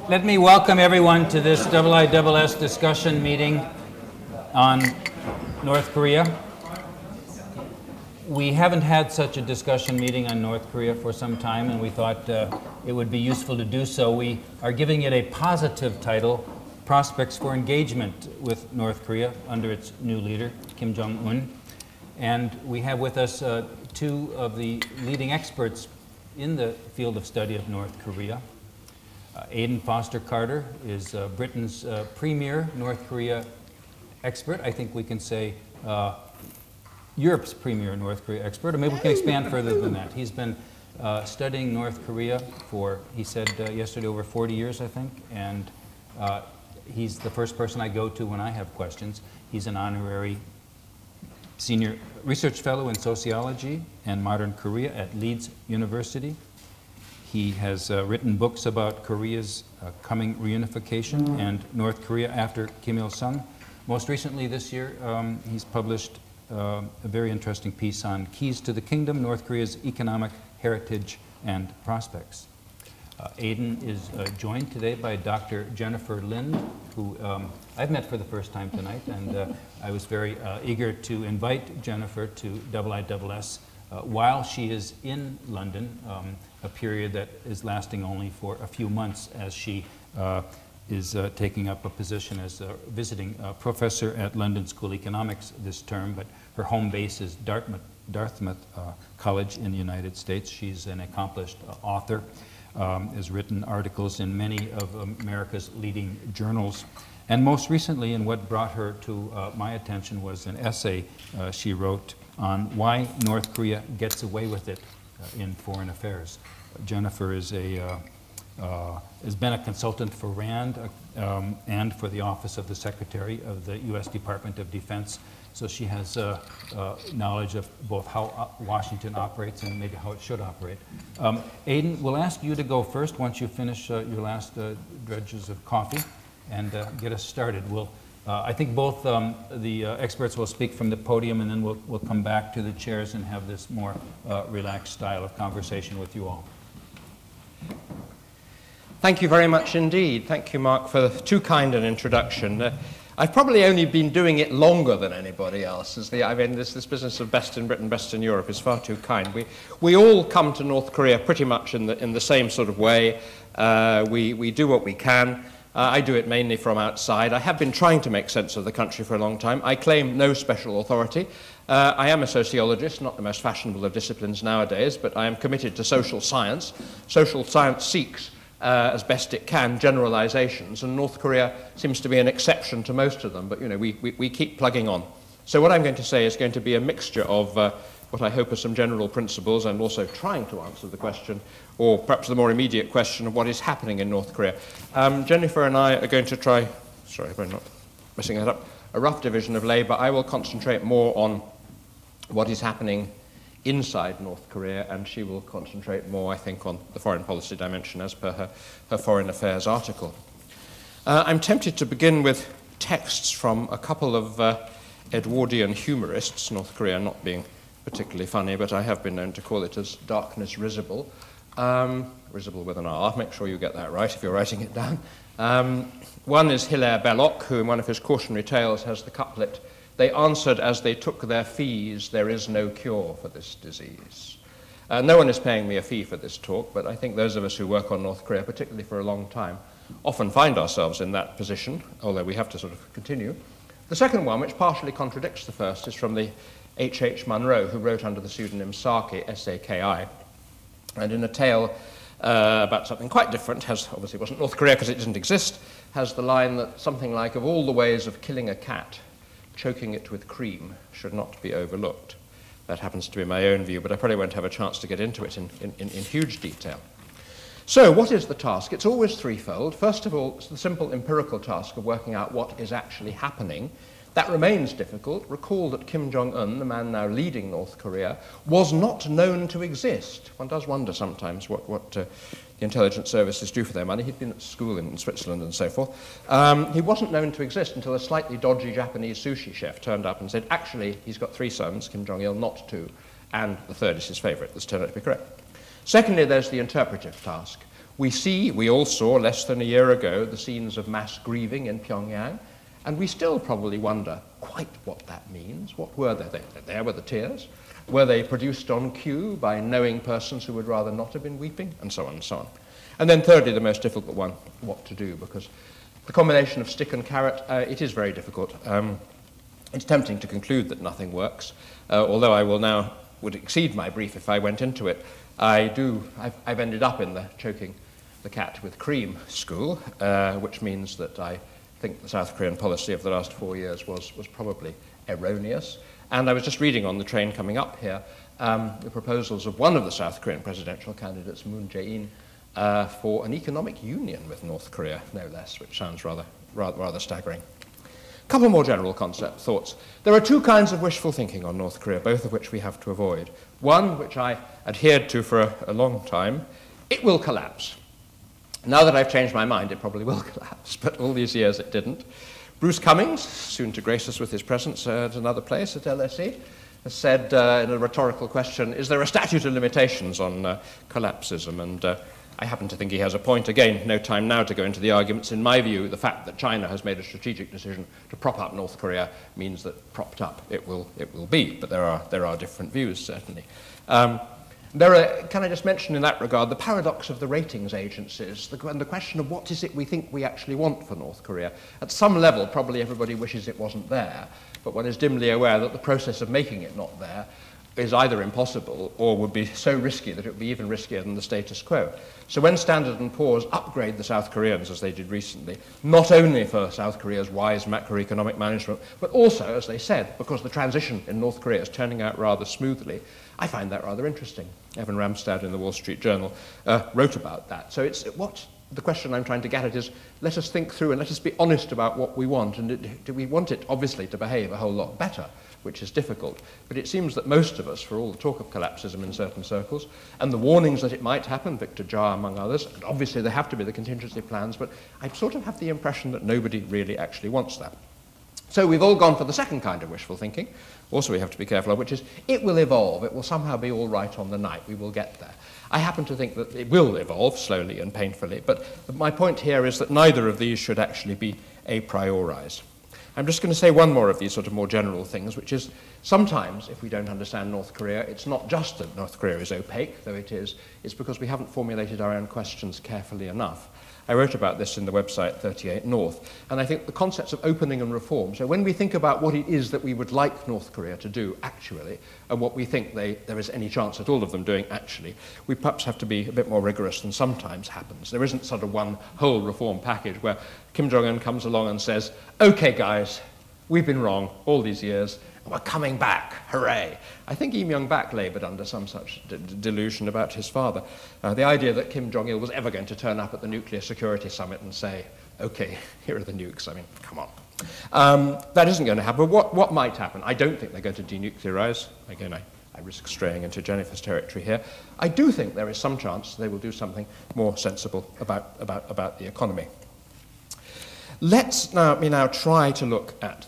Let me welcome everyone to this IISS discussion meeting on North Korea. We haven't had such a discussion meeting on North Korea for some time, and we thought it would be useful to do so. We are giving it a positive title, Prospects for Engagement with North Korea under its new leader, Kim Jong-un. And we have with us two of the leading experts in the field of study of North Korea. Aidan Foster-Carter is Britain's premier North Korea expert. I think we can say Europe's premier North Korea expert, or maybe we can expand further than that. He's been studying North Korea for, he said yesterday, over 40 years, I think, and he's the first person I go to when I have questions. He's an honorary senior research fellow in sociology and modern Korea at Leeds University. He has written books about Korea's coming reunification and North Korea after Kim Il-sung. Most recently this year, he's published a very interesting piece on Keys to the Kingdom, North Korea's Economic Heritage and Prospects. Aidan is joined today by Dr. Jennifer Lind, who I've met for the first time tonight, and I was very eager to invite Jennifer to IISS while she is in London, a period that is lasting only for a few months as she is taking up a position as a visiting professor at London School of Economics this term, but her home base is Dartmouth College in the United States. She's an accomplished author, has written articles in many of America's leading journals. And most recently, and what brought her to my attention, was an essay she wrote on why North Korea gets away with it in foreign affairs. Jennifer is has been a consultant for RAND and for the Office of the Secretary of the U.S. Department of Defense. So she has knowledge of both how Washington operates and maybe how it should operate. Aidan, we'll ask you to go first once you finish your last dredges of coffee and get us started. I think both the experts will speak from the podium, and then we'll come back to the chairs and have this more relaxed style of conversation with you all. Thank you very much indeed. Thank you, Mark, for too kind an introduction. I've probably only been doing it longer than anybody else. This business of best in Britain, best in Europe is far too kind. We all come to North Korea pretty much in the same sort of way. We do what we can. I do it mainly from outside. I have been trying to make sense of the country for a long time. I claim no special authority. I am a sociologist, not the most fashionable of disciplines nowadays, but I am committed to social science. Social science seeks, as best it can, generalizations, and North Korea seems to be an exception to most of them, but you know, we keep plugging on. So what I'm going to say is going to be a mixture of what I hope are some general principles, and also trying to answer the question, or perhaps the more immediate question, of what is happening in North Korea. Jennifer and I are going to try, sorry if I'm not messing that up, a rough division of labour. I will concentrate more on what is happening inside North Korea, and she will concentrate more, I think, on the foreign policy dimension as per her Foreign Affairs article. I'm tempted to begin with texts from a couple of Edwardian humorists, North Korea not being particularly funny, but I have been known to call it as darkness risible. Risible with an R, make sure you get that right if you're writing it down. One is Hilaire Belloc, who in one of his cautionary tales has the couplet, "They answered as they took their fees, there is no cure for this disease." No one is paying me a fee for this talk, but I think those of us who work on North Korea, particularly for a long time, often find ourselves in that position, although we have to sort of continue. The second one, which partially contradicts the first, is from the H.H. Munro, who wrote under the pseudonym Saki, S-A-K-I, and in a tale about something quite different, obviously wasn't North Korea because it didn't exist, has the line that something like, of all the ways of killing a cat, choking it with cream should not be overlooked. That happens to be my own view, but I probably won't have a chance to get into it in huge detail. So what is the task? It's always threefold. First of all, it's the simple empirical task of working out what is actually happening. That remains difficult. Recall that Kim Jong-un, the man now leading North Korea, was not known to exist. One does wonder sometimes what the intelligence services do for their money. He'd been at school in Switzerland and so forth. He wasn't known to exist until a slightly dodgy Japanese sushi chef turned up and said, actually, he's got 3 sons, Kim Jong-il, not 2, and the third is his favorite. That's turned out to be correct. Secondly, there's the interpretive task. We all saw less than a year ago the scenes of mass grieving in Pyongyang, and we still probably wonder quite what that means. What were they? There were the tears. Were they produced on cue by knowing persons who would rather not have been weeping? And so on and so on. And then thirdly, the most difficult one, what to do, because the combination of stick and carrot, it is very difficult. It's tempting to conclude that nothing works, although I would exceed my brief if I went into it. I've ended up in the choking the cat with cream school, which means that I think the South Korean policy of the last 4 years was probably erroneous. And I was just reading on the train coming up here the proposals of one of the South Korean presidential candidates, Moon Jae-in, for an economic union with North Korea, no less, which sounds rather staggering. A couple more general thoughts. There are two kinds of wishful thinking on North Korea, both of which we have to avoid. One, which I adhered to for a long time, it will collapse. Now that I've changed my mind, it probably will collapse, but all these years it didn't. Bruce Cummings, soon to grace us with his presence at another place at LSE, has said in a rhetorical question, is there a statute of limitations on collapsism? And I happen to think he has a point. Again, no time now to go into the arguments. In my view, the fact that China has made a strategic decision to prop up North Korea means that propped up it will be. But there are different views, certainly. Can I just mention in that regard the paradox of the ratings agencies and the question of what is it we think we actually want for North Korea? At some level, probably everybody wishes it wasn't there, but one is dimly aware that the process of making it not there is either impossible or would be so risky that it would be even riskier than the status quo. So when Standard & Poor's upgrade the South Koreans, as they did recently, not only for South Korea's wise macroeconomic management, but also, as they said, because the transition in North Korea is turning out rather smoothly, I find that rather interesting. Evan Ramstad in the Wall Street Journal wrote about that. So the question I'm trying to get at is, let us think through and let us be honest about what we want. And do we want it, obviously, to behave a whole lot better, which is difficult. But it seems that most of us, for all the talk of collapsism in certain circles, and the warnings that it might happen, Victor Jha among others, and obviously there have to be the contingency plans, but I sort of have the impression that nobody really actually wants that. So we've all gone for the second kind of wishful thinking, also we have to be careful of, which is it will evolve, it will somehow be all right on the night, we will get there. I happen to think that it will evolve slowly and painfully, but my point here is that neither of these should actually be a priorized. I'm just going to say one more of these sort of more general things, which is sometimes, if we don't understand North Korea, it's not just that North Korea is opaque, though it is, it's because we haven't formulated our own questions carefully enough. I wrote about this in the website 38 North, and I think the concepts of opening and reform, so when we think about what it is that we would like North Korea to do actually, and what we think there is any chance at all of them doing actually, we perhaps have to be a bit more rigorous than sometimes happens. There isn't sort of one whole reform package where Kim Jong-un comes along and says, okay guys, we've been wrong all these years, and we're coming back, hooray. I think Im Young-bak laboured under some such delusion about his father. The idea that Kim Jong-il was ever going to turn up at the Nuclear Security Summit and say, okay, here are the nukes, I mean, come on. That isn't going to happen. What might happen? I don't think they're going to denuclearize. Again, I risk straying into Jennifer's territory here. I do think there is some chance they will do something more sensible about the economy. Let's now try to look at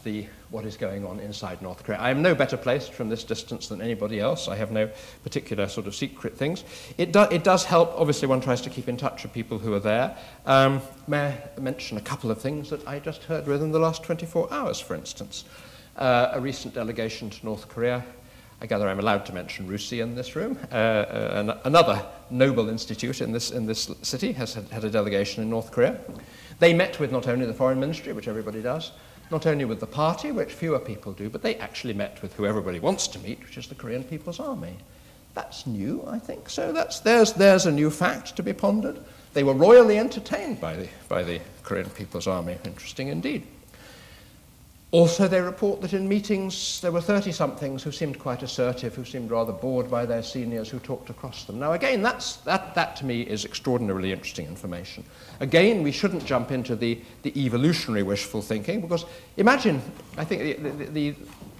what is going on inside North Korea. I am no better placed from this distance than anybody else. I have no particular sort of secret things. It does help, obviously one tries to keep in touch with people who are there. May I mention a couple of things that I just heard within the last 24 hours, for instance. A recent delegation to North Korea, I gather I'm allowed to mention RUSI in this room, another noble institute in this city has had a delegation in North Korea. They met with not only the foreign ministry, which everybody does, not only with the party, which fewer people do, but they actually met with who everybody wants to meet, which is the Korean People's Army. That's new, I think. So there's a new fact to be pondered. They were royally entertained by the Korean People's Army. Interesting indeed. Also, they report that in meetings there were 30-somethings who seemed quite assertive, who seemed rather bored by their seniors, who talked across them. Now, again, that to me is extraordinarily interesting information. Again, we shouldn't jump into the evolutionary wishful thinking, because imagine, I think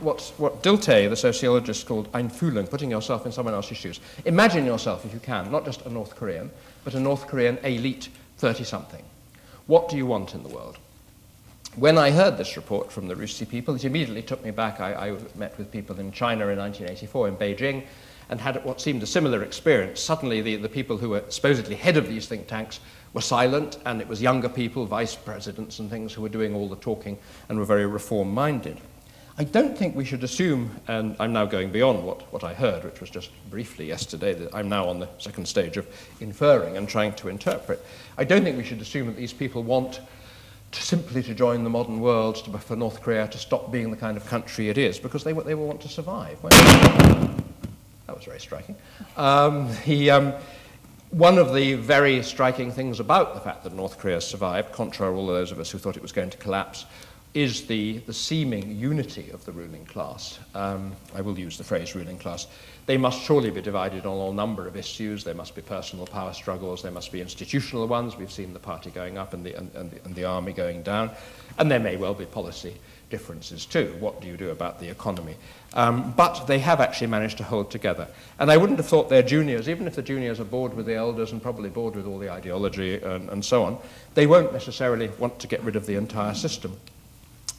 what Dilthey, the sociologist, called Einfühlung, putting yourself in someone else's shoes. Imagine yourself, if you can, not just a North Korean, but a North Korean elite 30-something. What do you want in the world? When I heard this report from the RUSI people, it immediately took me back. I met with people in China in 1984, in Beijing, and had what seemed a similar experience. Suddenly the people who were supposedly head of these think tanks were silent, and it was younger people, vice presidents and things, who were doing all the talking and were very reform-minded. I don't think we should assume, and I'm now going beyond what I heard, which was just briefly yesterday, that I'm now on the second stage of inferring and trying to interpret. I don't think we should assume that these people want simply to join the modern world, for North Korea to stop being the kind of country it is, because they will want to survive. That was very striking. One of the very striking things about the fact that North Korea survived, contrary to all of those of us who thought it was going to collapse, is the seeming unity of the ruling class. I will use the phrase ruling class. They must surely be divided on a number of issues. There must be personal power struggles. There must be institutional ones. We've seen the party going up and the army going down. And there may well be policy differences too. What do you do about the economy? But they have actually managed to hold together. And I wouldn't have thought their juniors, even if the juniors are bored with the elders and probably bored with all the ideology and so on, they won't necessarily want to get rid of the entire system.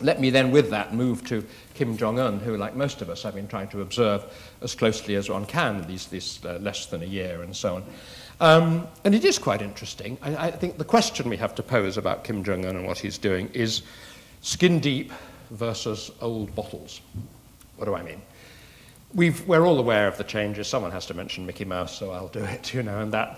Let me then, with that, move to Kim Jong-un, who, like most of us, I've been trying to observe as closely as one can these less than a year and so on. And it is quite interesting. I think the question we have to pose about Kim Jong-un and what he's doing is skin deep versus old bottles. What do I mean? We're all aware of the changes. Someone has to mention Mickey Mouse, so I'll do it, and that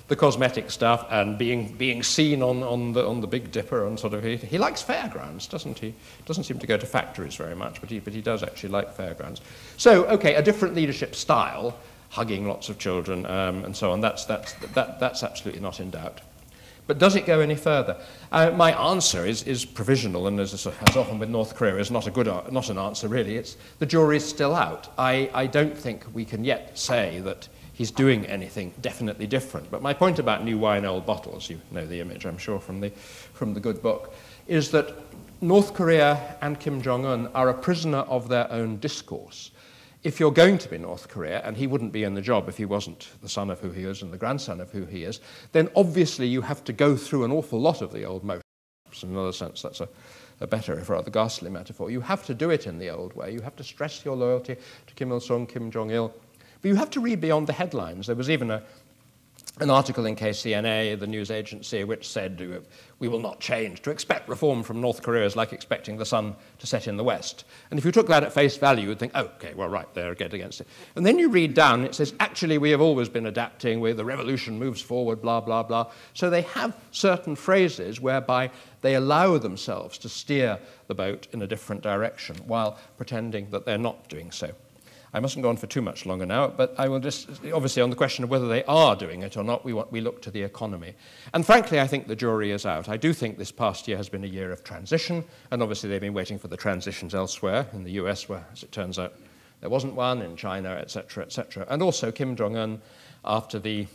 the cosmetic stuff and being seen on the Big Dipper and sort of he likes fairgrounds, doesn't he? Doesn't seem to go to factories very much, but he does actually like fairgrounds. So okay, a different leadership style, hugging lots of children and so on. That's absolutely not in doubt. But does it go any further? My answer is provisional, and as often with North Korea, is not an answer really. It's the jury's still out. I don't think we can yet say that he's doing anything definitely different. But my point about new wine, old bottles, you know the image, I'm sure, from the good book, is that North Korea and Kim Jong-un are a prisoner of their own discourse. If you're going to be North Korea, and he wouldn't be in the job if he wasn't the son of who he is and the grandson of who he is, then obviously you have to go through an awful lot of the old motions. In another sense, that's a better, if rather ghastly metaphor. You have to do it in the old way. You have to stress your loyalty to Kim Il-sung, Kim Jong-il. But you have to read beyond the headlines. There was even an article in KCNA, the news agency, which said, we will not change. To expect reform from North Korea is like expecting the sun to set in the west. And if you took that at face value, you'd think, oh, okay, well, right, they're again against it. And then you read down, it says, actually, we have always been adapting, the revolution moves forward, blah, blah, blah. So they have certain phrases whereby they allow themselves to steer the boat in a different direction while pretending that they're not doing so. I mustn't go on for too much longer now, but I will just, obviously on the question of whether they are doing it or not, we look to the economy. And frankly, I think the jury is out. I do think this past year has been a year of transition, and obviously they've been waiting for the transitions elsewhere, in the US, where, as it turns out, there wasn't one, in China, etc., etc. And also Kim Jong-un, after the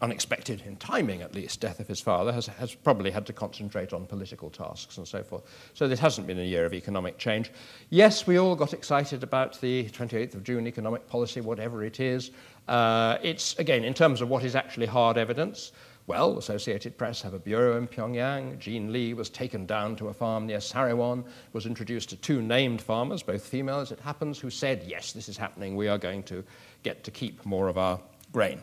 unexpected, in timing at least, death of his father, has probably had to concentrate on political tasks and so forth. So this hasn't been a year of economic change. Yes, we all got excited about the 28th of June economic policy, whatever it is. It's, again, in terms of what is actually hard evidence, well, Associated Press have a bureau in Pyongyang. Jean Lee was taken down to a farm near Sarawon, was introduced to two named farmers, both female as it happens, who said, yes, this is happening, we are going to get to keep more of our grain.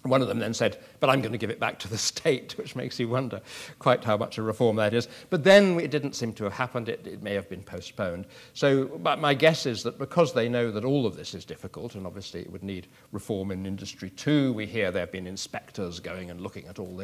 One of them then said, but I'm going to give it back to the state, which makes you wonder quite how much a reform that is. But then it didn't seem to have happened. It may have been postponed. So but my guess is that because they know that all of this is difficult, and obviously it would need reform in industry too, we hear there have been inspectors going and looking at all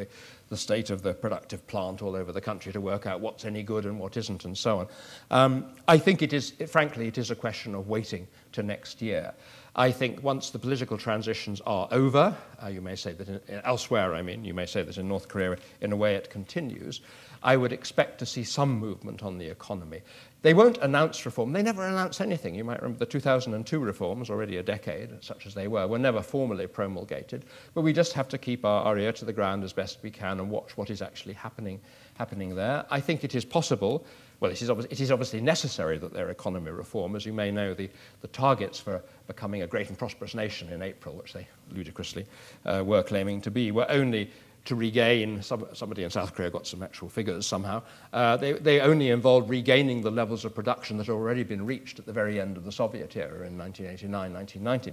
the state of the productive plant all over the country to work out what's any good and what isn't and so on. I think frankly, it is a question of waiting to next year. I think once the political transitions are over, you may say that elsewhere, you may say that in North Korea, in a way it continues, I would expect to see some movement on the economy. They won't announce reform. They never announce anything. You might remember the 2002 reforms, already a decade, such as they were never formally promulgated. But we just have to keep our ear to the ground as best we can and watch what is actually happening there. I think it is possible. Well, it is obviously necessary that their economy reform. As you may know, the targets for becoming a great and prosperous nation in April, which they ludicrously were claiming to be, were only to regain, somebody in South Korea got some actual figures somehow, they only involved regaining the levels of production that had already been reached at the very end of the Soviet era in 1989, 1990,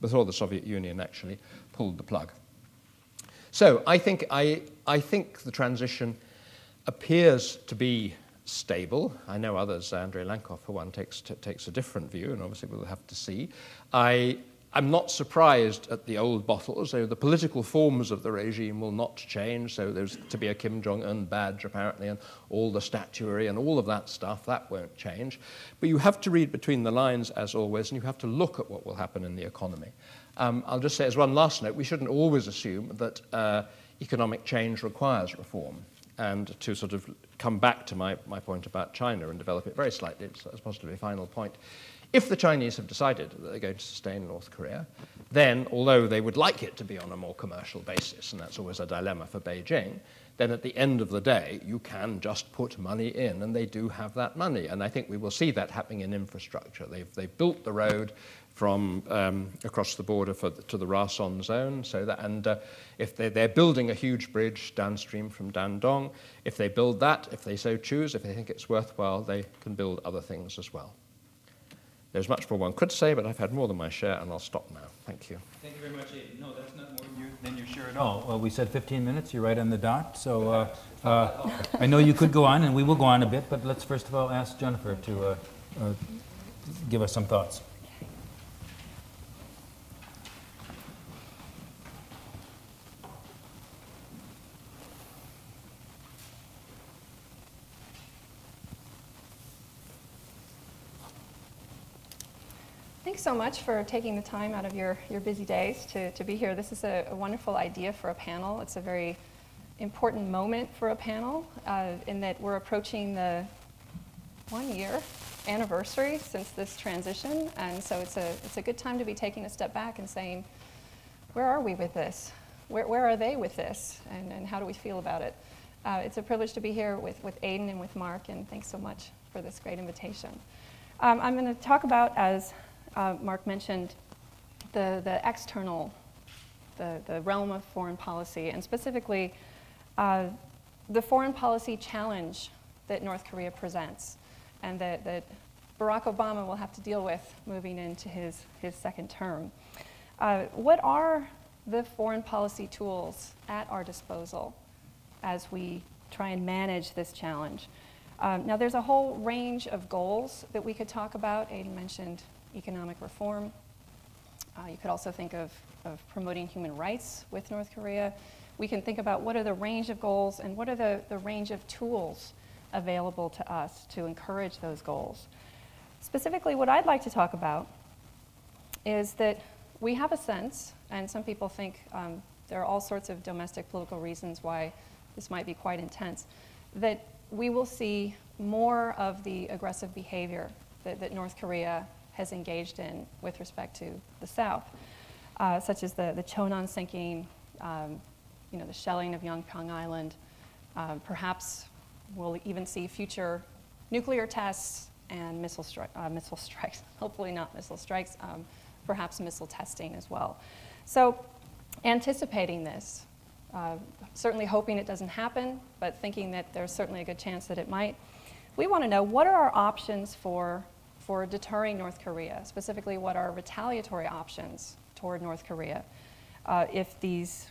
before the Soviet Union actually pulled the plug. So I think the transition appears to be stable. I know others, Andrei Lankov for one, takes a different view, and obviously we'll have to see. I'm not surprised at the old bottles. So the political forms of the regime will not change. So there's to be a Kim Jong-un badge, apparently, and all the statuary and all of that stuff. That won't change. But you have to read between the lines, as always, and you have to look at what will happen in the economy. I'll just say as one last note, we shouldn't always assume that economic change requires reform. And to sort of come back to my point about China and develop it very slightly as possibly a final point, if the Chinese have decided that they're going to sustain North Korea, then, although they would like it to be on a more commercial basis, and that's always a dilemma for Beijing, then at the end of the day, you can just put money in, and they do have that money. And I think we will see that happening in infrastructure. They've built the road from across the border to the Rason zone, so that, and if they're building a huge bridge downstream from Dandong, if they build that, if they so choose, if they think it's worthwhile, they can build other things as well. There's much more one could say, but I've had more than my share, and I'll stop now. Thank you. Thank you very much, Aidan. No, that's not more than your share at all. Well, we said 15 minutes. You're right on the dot. So I know you could go on, and we will go on a bit, but let's first of all ask Jennifer to give us some thoughts. Thanks so much for taking the time out of your busy days to be here. This is a wonderful idea for a panel. It's a very important moment for a panel in that we're approaching the 1-year anniversary since this transition. And so it's a good time to be taking a step back and saying, where are we with this? Where are they with this? And how do we feel about it? It's a privilege to be here with Aidan and with Mark, and thanks so much for this great invitation. I'm going to talk about, as Mark mentioned, the external, the realm of foreign policy, and specifically the foreign policy challenge that North Korea presents and that Barack Obama will have to deal with moving into his second term. What are the foreign policy tools at our disposal as we try and manage this challenge? Now, there's a whole range of goals that we could talk about. Aidan mentioned economic reform. You could also think of promoting human rights with North Korea. We can think about what are the range of goals and what are the range of tools available to us to encourage those goals. Specifically, what I'd like to talk about is that we have a sense, and some people think there are all sorts of domestic political reasons why this might be quite intense, that we will see more of the aggressive behavior that North Korea has engaged in with respect to the South, such as the Cheonan sinking, the shelling of Yongpyong Island. Perhaps we'll even see future nuclear tests and missile strikes. Hopefully not missile strikes, perhaps missile testing as well. So anticipating this, certainly hoping it doesn't happen, but thinking that there's certainly a good chance that it might, we want to know what are our options for deterring North Korea, specifically what are retaliatory options toward North Korea if these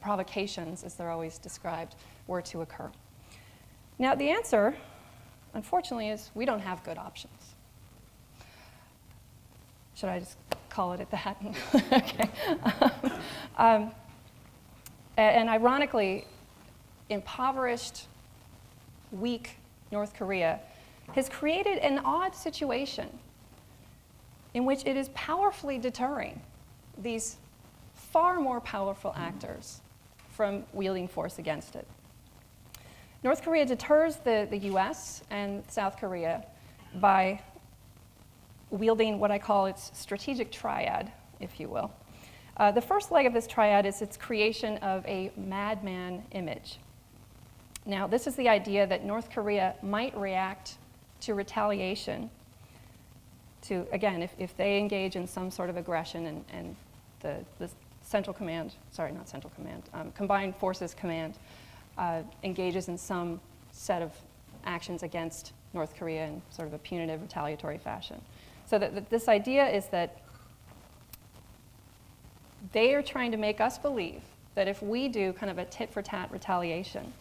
provocations, as they're always described, were to occur. Now, the answer, unfortunately, is we don't have good options. Should I just call it at that? Okay. And ironically, impoverished, weak North Korea has created an odd situation in which it is powerfully deterring these far more powerful actors from wielding force against it. North Korea deters the US and South Korea by wielding what I call its strategic triad, if you will. The first leg of this triad is its creation of a madman image. Now, this is the idea that North Korea might react to retaliation, to, again, if they engage in some sort of aggression and the Central Command, sorry, not Central Command, Combined Forces Command engages in some set of actions against North Korea in sort of a punitive, retaliatory fashion. So this idea is that They are trying to make us believe that if we do kind of a tit-for-tat retaliation,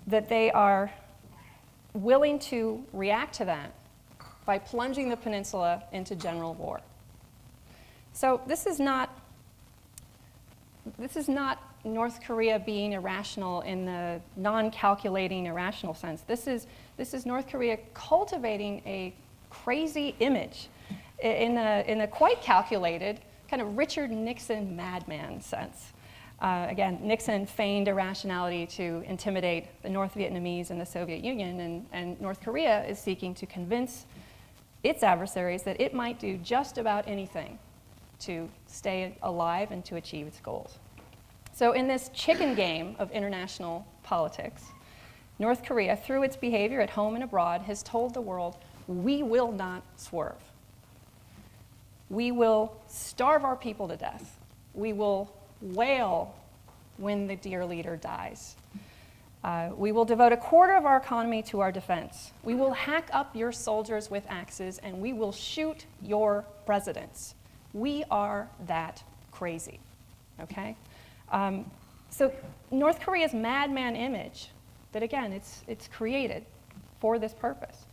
that they are willing to react to that by plunging the peninsula into general war. So this is not North Korea being irrational in the non-calculating irrational sense. This is North Korea cultivating a crazy image in a quite calculated kind of Richard Nixon madman sense. Again, Nixon feigned irrationality to intimidate the North Vietnamese and the Soviet Union, and North Korea is seeking to convince its adversaries that it might do just about anything to stay alive and to achieve its goals. So in this chicken game of international politics, North Korea, through its behavior at home and abroad, has told the world, we will not swerve. We will starve our people to death. We will wail when the dear leader dies. We will devote a quarter of our economy to our defense. We will hack up your soldiers with axes, and we will shoot your presidents. We are that crazy, okay? So North Korea's madman image, that again, it's created for this purpose,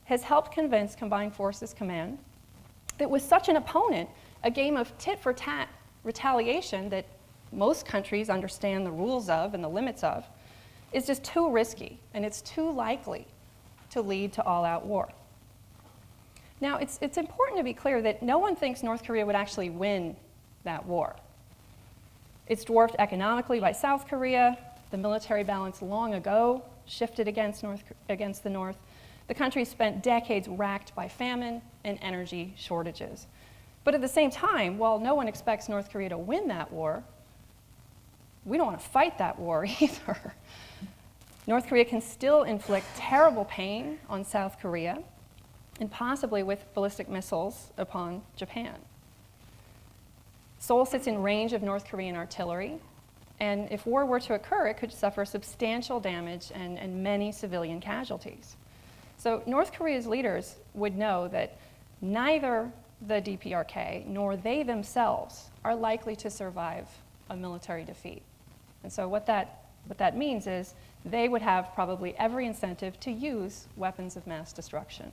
has helped convince Combined Forces Command that with such an opponent, a game of tit-for-tat retaliation that most countries understand the rules of and the limits of is just too risky, and it's too likely to lead to all-out war. Now, it's important to be clear that no one thinks North Korea would actually win that war. It's dwarfed economically by South Korea. The military balance long ago shifted against the North. The country spent decades racked by famine and energy shortages. But at the same time, while no one expects North Korea to win that war, we don't want to fight that war either. North Korea can still inflict terrible pain on South Korea, and possibly with ballistic missiles upon Japan. Seoul sits in range of North Korean artillery, and if war were to occur, it could suffer substantial damage and many civilian casualties. So North Korea's leaders would know that neither the DPRK nor they themselves are likely to survive a military defeat. And so what that means is they would have probably every incentive to use weapons of mass destruction.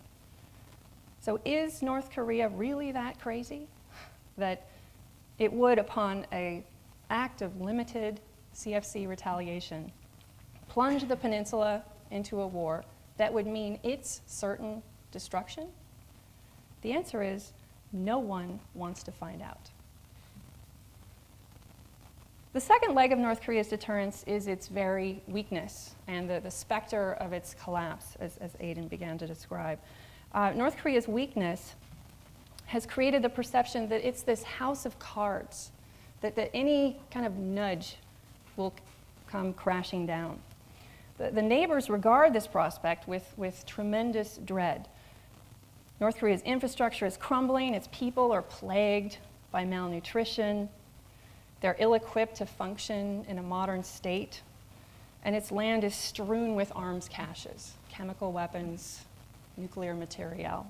So is North Korea really that crazy that it would, upon an act of limited CFC retaliation, plunge the peninsula into a war that would mean its certain destruction? The answer is no one wants to find out. The second leg of North Korea's deterrence is its very weakness and the specter of its collapse, as Aidan began to describe. North Korea's weakness has created the perception that it's this house of cards, that any kind of nudge will come crashing down. The neighbors regard this prospect with tremendous dread. North Korea's infrastructure is crumbling, its people are plagued by malnutrition, they're ill-equipped to function in a modern state, and its land is strewn with arms caches, chemical weapons, nuclear material.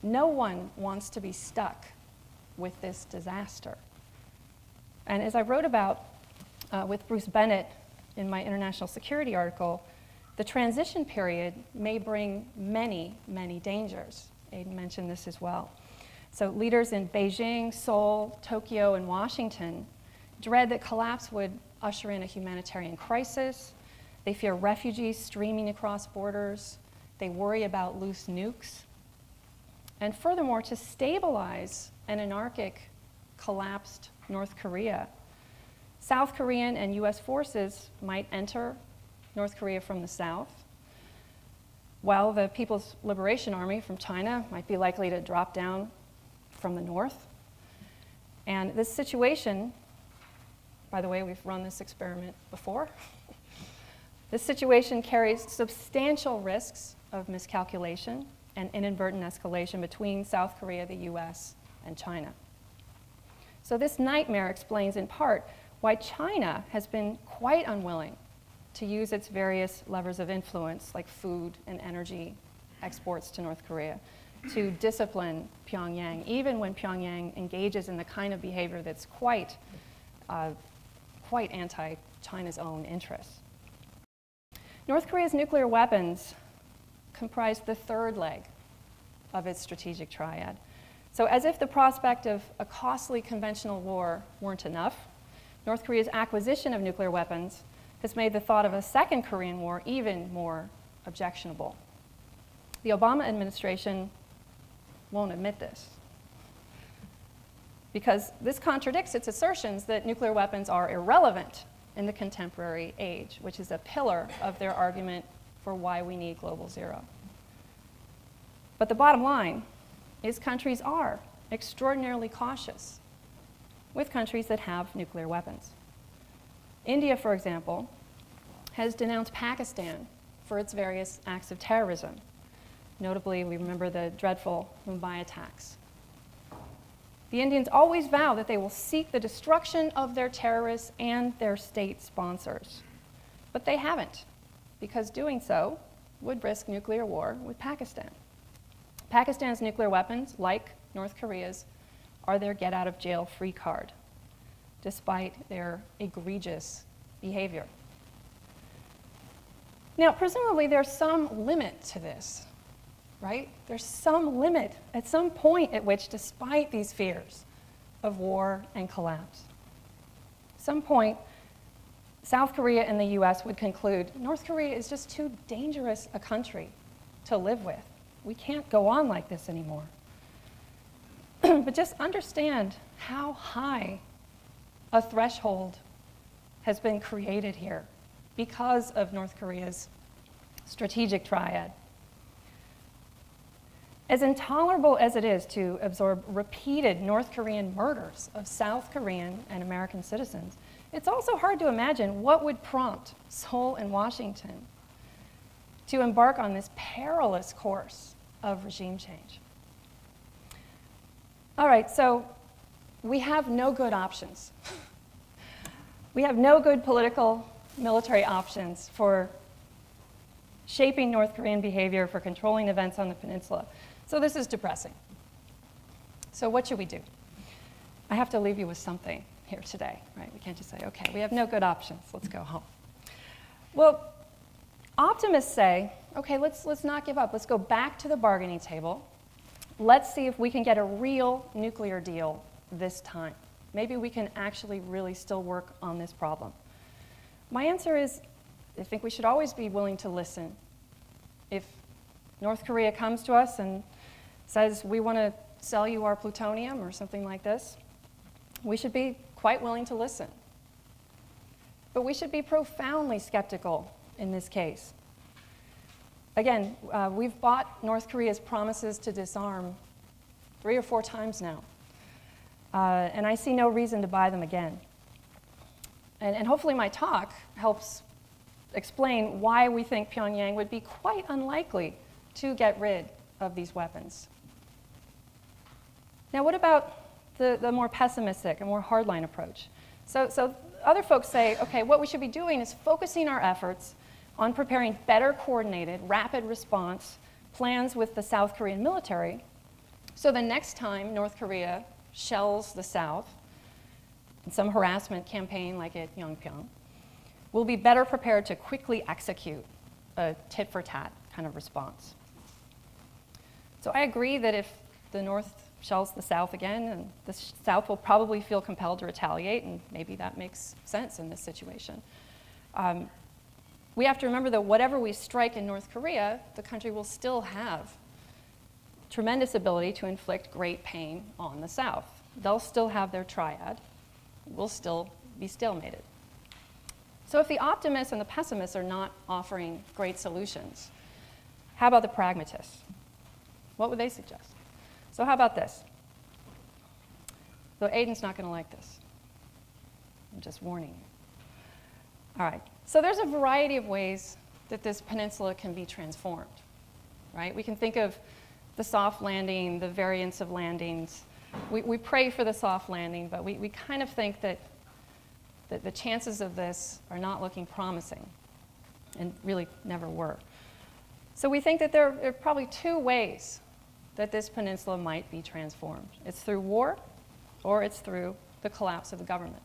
No one wants to be stuck with this disaster. And as I wrote about with Bruce Bennett in my international security article, the transition period may bring many, many dangers. Aidan mentioned this as well. So leaders in Beijing, Seoul, Tokyo, and Washington dread that collapse would usher in a humanitarian crisis. They fear refugees streaming across borders. They worry about loose nukes. And furthermore, to stabilize an anarchic, collapsed North Korea, South Korean and US forces might enter North Korea from the south, while the People's Liberation Army from China might be likely to drop down from the north. And this situation, by the way, we've run this experiment before. This situation carries substantial risks of miscalculation and inadvertent escalation between South Korea, the US, and China. So this nightmare explains in part why China has been quite unwilling to use its various levers of influence, like food and energy exports to North Korea. to discipline Pyongyang, even when Pyongyang engages in the kind of behavior that's quite anti-China's own interests. North Korea's nuclear weapons comprise the third leg of its strategic triad. So as if the prospect of a costly conventional war weren't enough, North Korea's acquisition of nuclear weapons has made the thought of a second Korean War even more objectionable. The Obama administration won't admit this, because this contradicts its assertions that nuclear weapons are irrelevant in the contemporary age, which is a pillar of their argument for why we need global zero. But the bottom line is countries are extraordinarily cautious with countries that have nuclear weapons. India, for example, has denounced Pakistan for its various acts of terrorism. Notably, we remember the dreadful Mumbai attacks. The Indians always vow that they will seek the destruction of their terrorists and their state sponsors. But they haven't, because doing so would risk nuclear war with Pakistan. Pakistan's nuclear weapons, like North Korea's, are their get-out-of-jail-free card, despite their egregious behavior. Now, presumably there's some limit to this, right? There's some limit at some point at which, despite these fears of war and collapse, some point, South Korea and the US would conclude North Korea is just too dangerous a country to live with. We can't go on like this anymore. But just understand how high a threshold has been created here because of North Korea's strategic triad. As intolerable as it is to absorb repeated North Korean murders of South Korean and American citizens, it's also hard to imagine what would prompt Seoul and Washington to embark on this perilous course of regime change. All right, so we have no good options. We have no good political, military options for shaping North Korean behavior, for controlling events on the peninsula. So this is depressing. So what should we do? I have to leave you with something here today, right? We can't just say, okay, we have no good options, let's go home. Well, optimists say, okay, let's not give up. Let's go back to the bargaining table. Let's see if we can get a real nuclear deal this time. Maybe we can actually really still work on this problem. My answer is, I think we should always be willing to listen. If North Korea comes to us and says, we want to sell you our plutonium or something like this, we should be quite willing to listen. But we should be profoundly skeptical in this case. Again, we've bought North Korea's promises to disarm 3 or 4 times now. And I see no reason to buy them again. And hopefully my talk helps explain why we think Pyongyang would be quite unlikely to get rid of these weapons. Now, what about the more pessimistic and more hardline approach? So other folks say, okay, what we should be doing is focusing our efforts on preparing better coordinated, rapid response plans with the South Korean military, so the next time North Korea shells the South in some harassment campaign like at Yongpyong, we'll be better prepared to quickly execute a tit-for-tat kind of response. So I agree that if the North shells the South again, and the South will probably feel compelled to retaliate, and maybe that makes sense in this situation. We have to remember that whatever we strike in North Korea, the country will still have tremendous ability to inflict great pain on the South. They'll still have their triad. We'll still be stalemated. So if the optimists and the pessimists are not offering great solutions, how about the pragmatists? What would they suggest? So how about this? So Aidan's not going to like this. I'm just warning you. All right. So there's a variety of ways that this peninsula can be transformed, right? We can think of the soft landing, the variants of landings. We pray for the soft landing, but we kind of think that the chances of this are not looking promising, and really never were. So we think that there are probably 2 ways that this peninsula might be transformed. It's through war, or it's through the collapse of the government.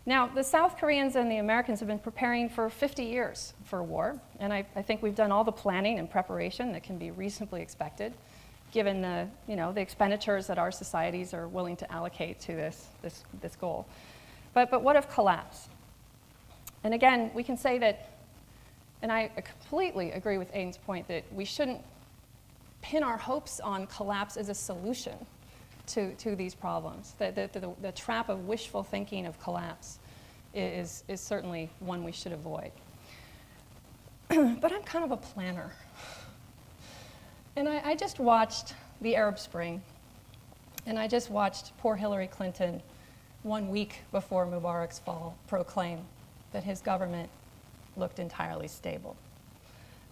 Now, the South Koreans and the Americans have been preparing for 50 years for war, and I think we've done all the planning and preparation that can be reasonably expected, given the, the expenditures that our societies are willing to allocate to this goal. But what if collapse? And again, we can say that, and I completely agree with Aidan's point, that we shouldn't pin our hopes on collapse as a solution to these problems. The trap of wishful thinking of collapse is certainly one we should avoid. But I'm kind of a planner. And I just watched the Arab Spring, and I just watched poor Hillary Clinton 1 week before Mubarak's fall proclaim that his government looked entirely stable.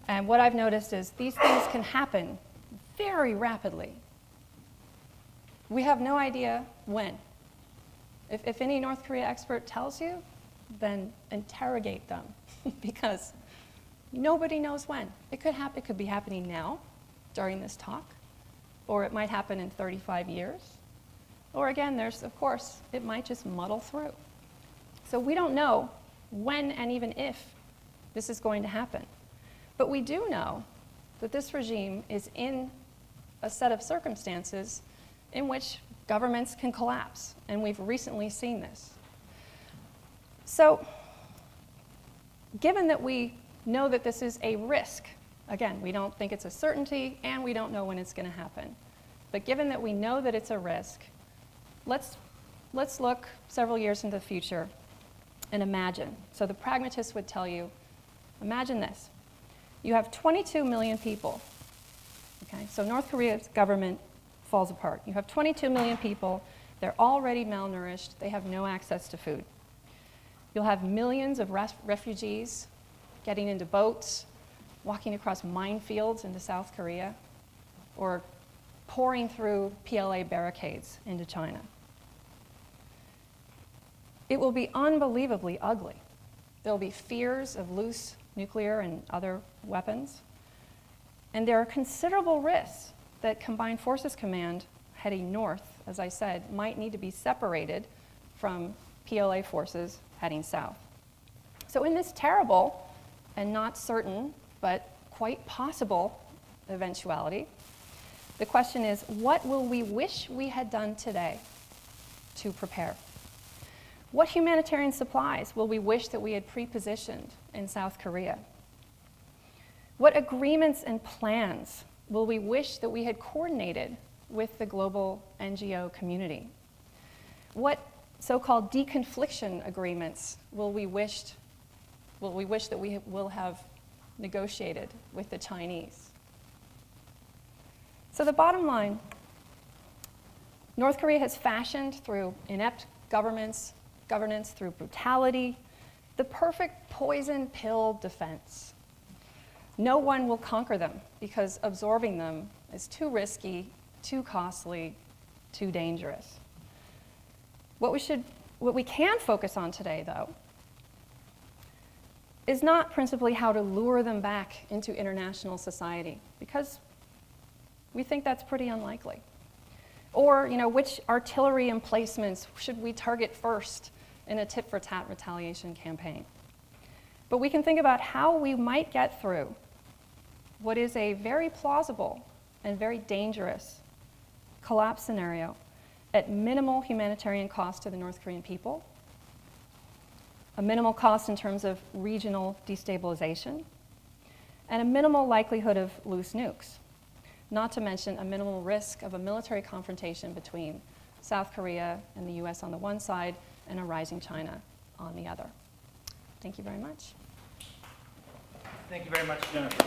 And what I've noticed is these things can happen very rapidly. We have no idea when. If any North Korea expert tells you, then interrogate them because nobody knows when. It could be happening now during this talk, or it might happen in 35 years. Or again, of course, it might just muddle through. So we don't know when and even if this is going to happen. But we do know that this regime is in a set of circumstances in which governments can collapse, and we've recently seen this. So, given that we know that this is a risk, again, we don't think it's a certainty, and we don't know when it's going to happen. But given that we know that it's a risk, let's look several years into the future and imagine. So the pragmatist would tell you, imagine this. You have 22 million people. Okay, so North Korea's government falls apart. You have 22 million people. They're already malnourished. They have no access to food. You'll have millions of refugees getting into boats, walking across minefields into South Korea, or pouring through PLA barricades into China. It will be unbelievably ugly. There will be fears of loose nuclear and other weapons. And there are considerable risks that Combined Forces Command heading north, as I said, might need to be separated from PLA forces heading south. So in this terrible and not certain, but quite possible eventuality, the question is, what will we wish we had done today to prepare? What humanitarian supplies will we wish that we had pre-positioned in South Korea? What agreements and plans will we wish that we had coordinated with the global NGO community? What so-called deconfliction agreements will we wish that we will have negotiated with the Chinese? So the bottom line, North Korea has fashioned through inept governance, through brutality, the perfect poison pill defense. No one will conquer them because absorbing them is too risky, too costly, too dangerous. What we can focus on today, though, is not principally how to lure them back into international society, because we think that's pretty unlikely. Or, which artillery emplacements should we target first in a tit-for-tat retaliation campaign. But we can think about how we might get through what is a very plausible and very dangerous collapse scenario at minimal humanitarian cost to the North Korean people, a minimal cost in terms of regional destabilization, and a minimal likelihood of loose nukes, not to mention a minimal risk of a military confrontation between South Korea and the US on the one side and a rising China on the other. Thank you very much. Thank you very much, Jennifer.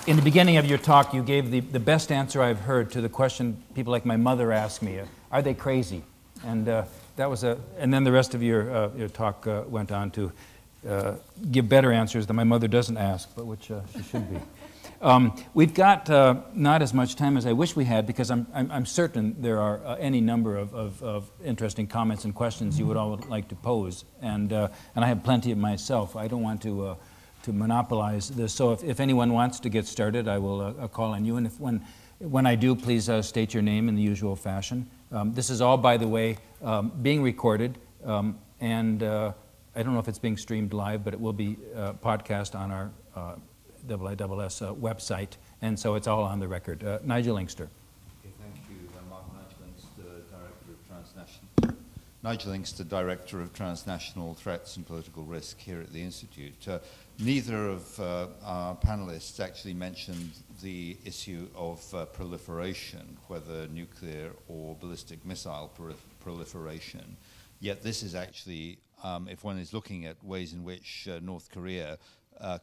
In the beginning of your talk, you gave the best answer I've heard to the question people like my mother ask me, are they crazy? And that was and then the rest of your talk went on to give better answers that my mother doesn't ask, but which she should be. We've got not as much time as I wish we had, because I'm certain there are any number of interesting comments and questions you would all like to pose, and I have plenty of myself. I don't want to monopolize this. So if anyone wants to get started, I will call on you. And when I do, please state your name in the usual fashion. This is all, by the way, being recorded, and I don't know if it's being streamed live, but it will be podcast on our IISS website, and so it's all on the record. Nigel Inkster. Okay, thank you. Mark Nigel Inkster, Director of Transnational Threats and Political Risk here at the Institute. Neither of our panelists actually mentioned the issue of proliferation, whether nuclear or ballistic missile proliferation. Yet this is actually, if one is looking at ways in which North Korea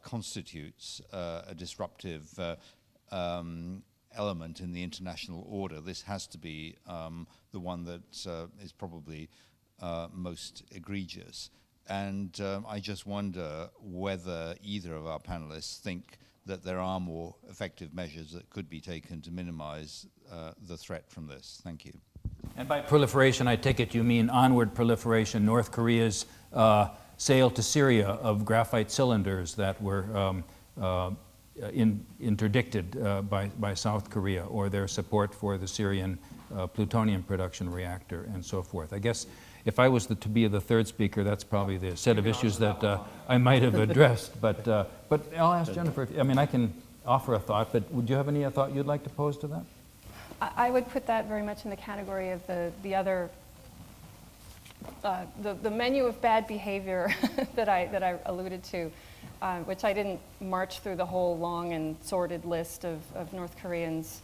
constitutes a disruptive element in the international order, this has to be the one that is probably most egregious. And I just wonder whether either of our panelists think that there are more effective measures that could be taken to minimize the threat from this. Thank you. And by proliferation, I take it you mean onward proliferation, North Korea's sale to Syria of graphite cylinders that were interdicted by South Korea, or their support for the Syrian plutonium production reactor and so forth. I guess if I was to be the third speaker, that's probably the set of issues that I might have addressed. But I'll ask Jennifer. I mean, I can offer a thought, but would you have any thought you'd like to pose to that? I would put that very much in the category of the other, the menu of bad behavior that I alluded to, which I didn't march through the whole long and sordid list of North Koreans.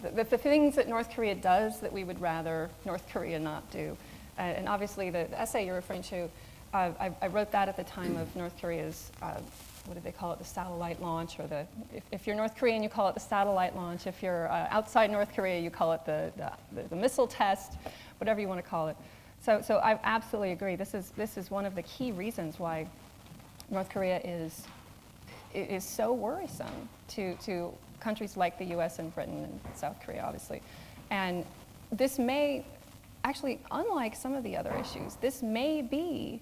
The things that North Korea does that we would rather North Korea not do. And obviously the essay you're referring to, I wrote that at the time of North Korea's, what do they call it, the satellite launch, or if you're North Korean, you call it the satellite launch. If you're outside North Korea, you call it the missile test, whatever you want to call it. So I absolutely agree. This is one of the key reasons why North Korea is so worrisome to countries like the US and Britain and South Korea, obviously. And this may, actually, unlike some of the other issues, this may be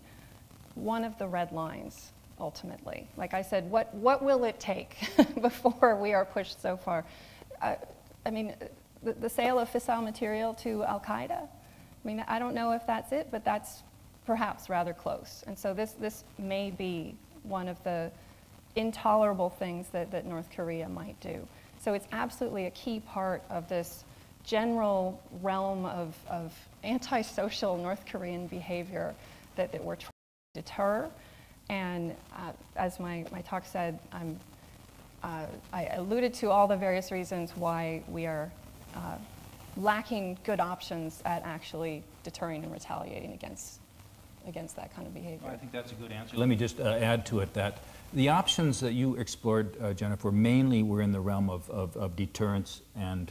one of the red lines, ultimately. Like I said, what will it take before we are pushed so far? I mean, the sale of fissile material to Al-Qaeda, I mean, I don't know if that's it, but that's perhaps rather close. And so this may be one of the intolerable things that North Korea might do. So it's absolutely a key part of this general realm of antisocial North Korean behavior that we're trying to deter. And as my talk said, I alluded to all the various reasons why we are lacking good options at actually deterring and retaliating against that kind of behavior. I think that's a good answer. Let me just add to it that the options that you explored, Jennifer, mainly were in the realm of deterrence and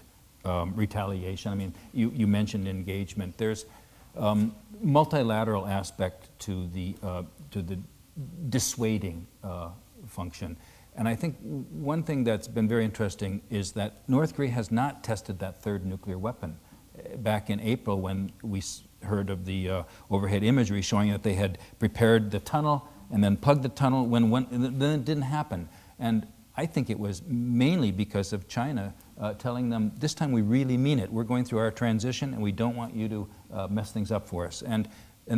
retaliation. I mean, you mentioned engagement. There's multilateral aspect to the dissuading function. And I think one thing that's been very interesting is that North Korea has not tested that third nuclear weapon. Back in April, when we heard of the overhead imagery showing that they had prepared the tunnel and then plugged the tunnel, then it didn't happen. And I think it was mainly because of China telling them, this time we really mean it. We're going through our transition and we don't want you to mess things up for us. And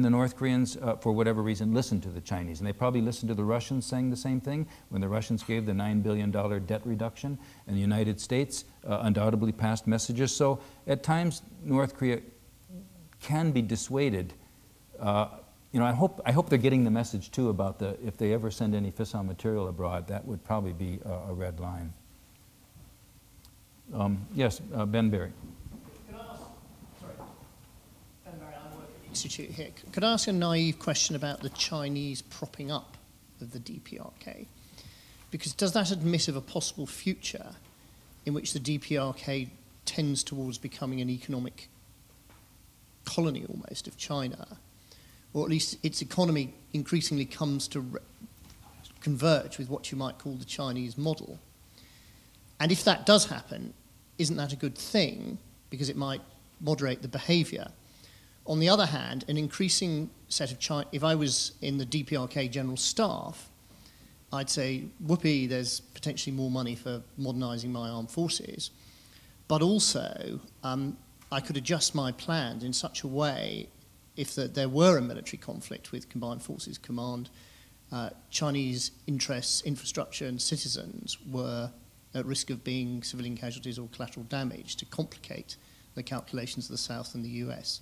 the North Koreans, for whatever reason, listened to the Chinese. And they probably listened to the Russians saying the same thing when the Russians gave the $9 billion debt reduction, and the United States undoubtedly passed messages. So at times, North Korea can be dissuaded. You know, I hope they're getting the message too about if they ever send any fissile material abroad, that would probably be a red line. Yes, Ben Berry. Institute here. Could I ask a naive question about the Chinese propping up of the DPRK? Because does that admit of a possible future in which the DPRK tends towards becoming an economic colony almost of China, or at least its economy increasingly comes to converge with what you might call the Chinese model? And if that does happen, isn't that a good thing because it might moderate the behavior? On the other hand, an increasing set of China, if I was in the DPRK General Staff I'd say, whoopee, there's potentially more money for modernising my armed forces, but also I could adjust my plans in such a way, if there were a military conflict with Combined Forces Command, Chinese interests, infrastructure and citizens were at risk of being civilian casualties or collateral damage, to complicate the calculations of the South and the US.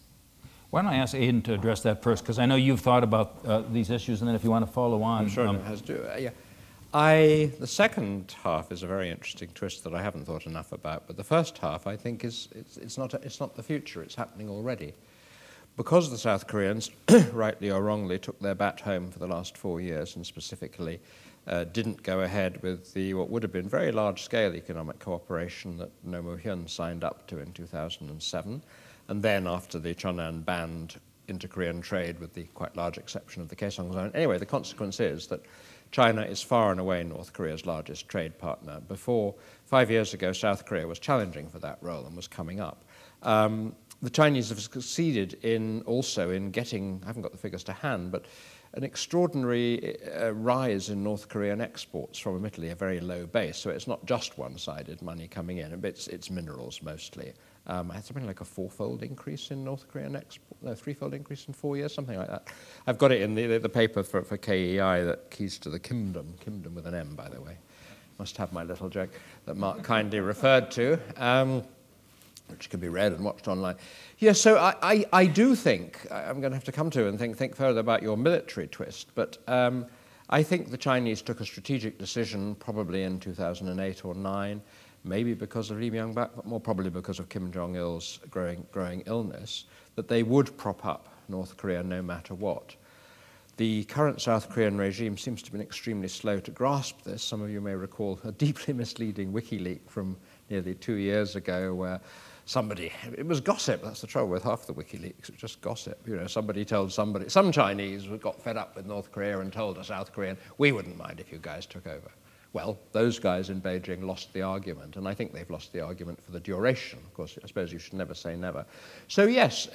Why don't I ask Aidan to address that first, because I know you've thought about these issues, and then if you want to follow on. I'm sure it has to. Yeah. The second half is a very interesting twist that I haven't thought enough about, but the first half, I think, it's not the future, it's happening already. Because the South Koreans, rightly or wrongly, took their bat home for the last 4 years, and specifically didn't go ahead with what would have been very large-scale economic cooperation that No Mu-hyun signed up to in 2007, and then after the Cheonan banned inter-Korean trade with the quite large exception of the Kaesong Zone. Anyway, the consequence is that China is far and away North Korea's largest trade partner. Before, 5 years ago, South Korea was challenging for that role and was coming up. The Chinese have succeeded also in getting, I haven't got the figures to hand, but an extraordinary rise in North Korean exports from admittedly a very low base. So it's not just one-sided money coming in, but it's minerals mostly. It's something like a fourfold increase in North Korean export, no, threefold increase in 4 years, something like that. I've got it in the paper for KEI, that Keys to the Kingdom with an M, by the way. Must have my little joke that Mark kindly referred to, which can be read and watched online. Yeah, so I do think, I'm going to have to come to and think further about your military twist, but I think the Chinese took a strategic decision probably in 2008 or 9, maybe because of Lee Myung-bak, but more probably because of Kim Jong-il's growing illness, that they would prop up North Korea no matter what. The current South Korean regime seems to have been extremely slow to grasp this. Some of you may recall a deeply misleading WikiLeaks from nearly 2 years ago where it was gossip, that's the trouble with half the WikiLeaks, it's just gossip. You know, somebody told somebody, some Chinese got fed up with North Korea and told a South Korean, we wouldn't mind if you guys took over. Well, those guys in Beijing lost the argument, and I think they've lost the argument for the duration. Of course, I suppose you should never say never. So yes,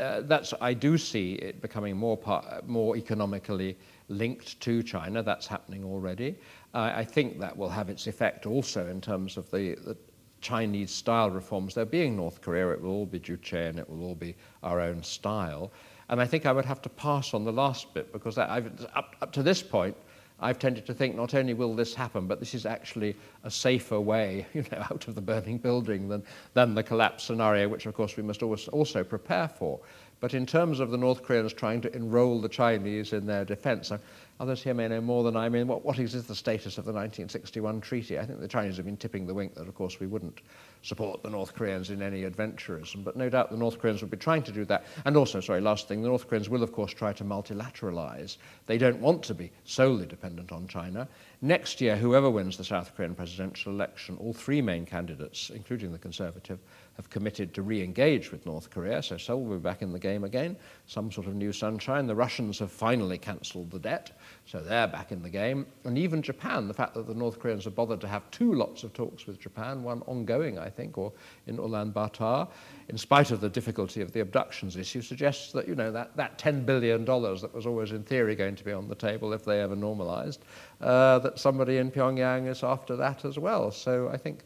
I do see it becoming more economically linked to China. That's happening already. I think that will have its effect also in terms of the Chinese-style reforms. There being North Korea, it will all be Juche, and it will all be our own style. And I think I would have to pass on the last bit, because up to this point, I've tended to think not only will this happen, but this is actually a safer way, out of the burning building than the collapse scenario, which of course we must also prepare for. But in terms of the North Koreans trying to enroll the Chinese in their defense, others here may know more than I mean. What is the status of the 1961 treaty? I think the Chinese have been tipping the wink that, of course, we wouldn't support the North Koreans in any adventurism, but no doubt the North Koreans would be trying to do that. And also, last thing, the North Koreans will, of course, try to multilateralize. They don't want to be solely dependent on China. Next year, whoever wins the South Korean presidential election, all three main candidates, including the Conservative, have committed to re-engage with North Korea, so Seoul will be back in the game again, some sort of new sunshine. The Russians have finally cancelled the debt, so they're back in the game. And even Japan, the fact that the North Koreans have bothered to have 2 lots of talks with Japan, one ongoing, I think, or in Ulaanbaatar, in spite of the difficulty of the abductions issue, suggests that, that $10 billion that was always in theory going to be on the table if they ever normalized, that somebody in Pyongyang is after that as well. So I think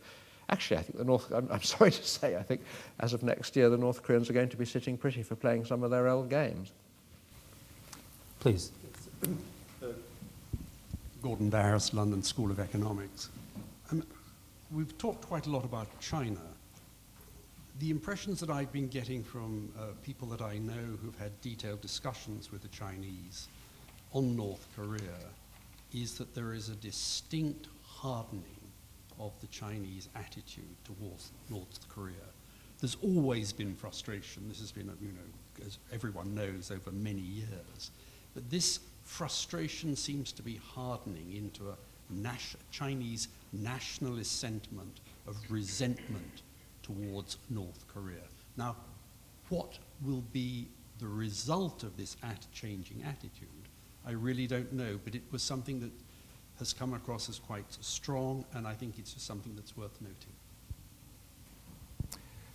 I'm sorry to say, I think as of next year, the North Koreans are going to be sitting pretty for playing some of their old games. Please. Gordon Darris, London School of Economics. We've talked quite a lot about China. The impressions that I've been getting from people that I know who've had detailed discussions with the Chinese on North Korea is that there is a distinct hardening of the Chinese attitude towards North Korea. There's always been frustration. This has been, as everyone knows, over many years. But this frustration seems to be hardening into a Chinese nationalist sentiment of resentment towards North Korea. Now, what will be the result of this changing attitude? I really don't know, but it was something that has come across as quite strong, and I think it's just something that's worth noting.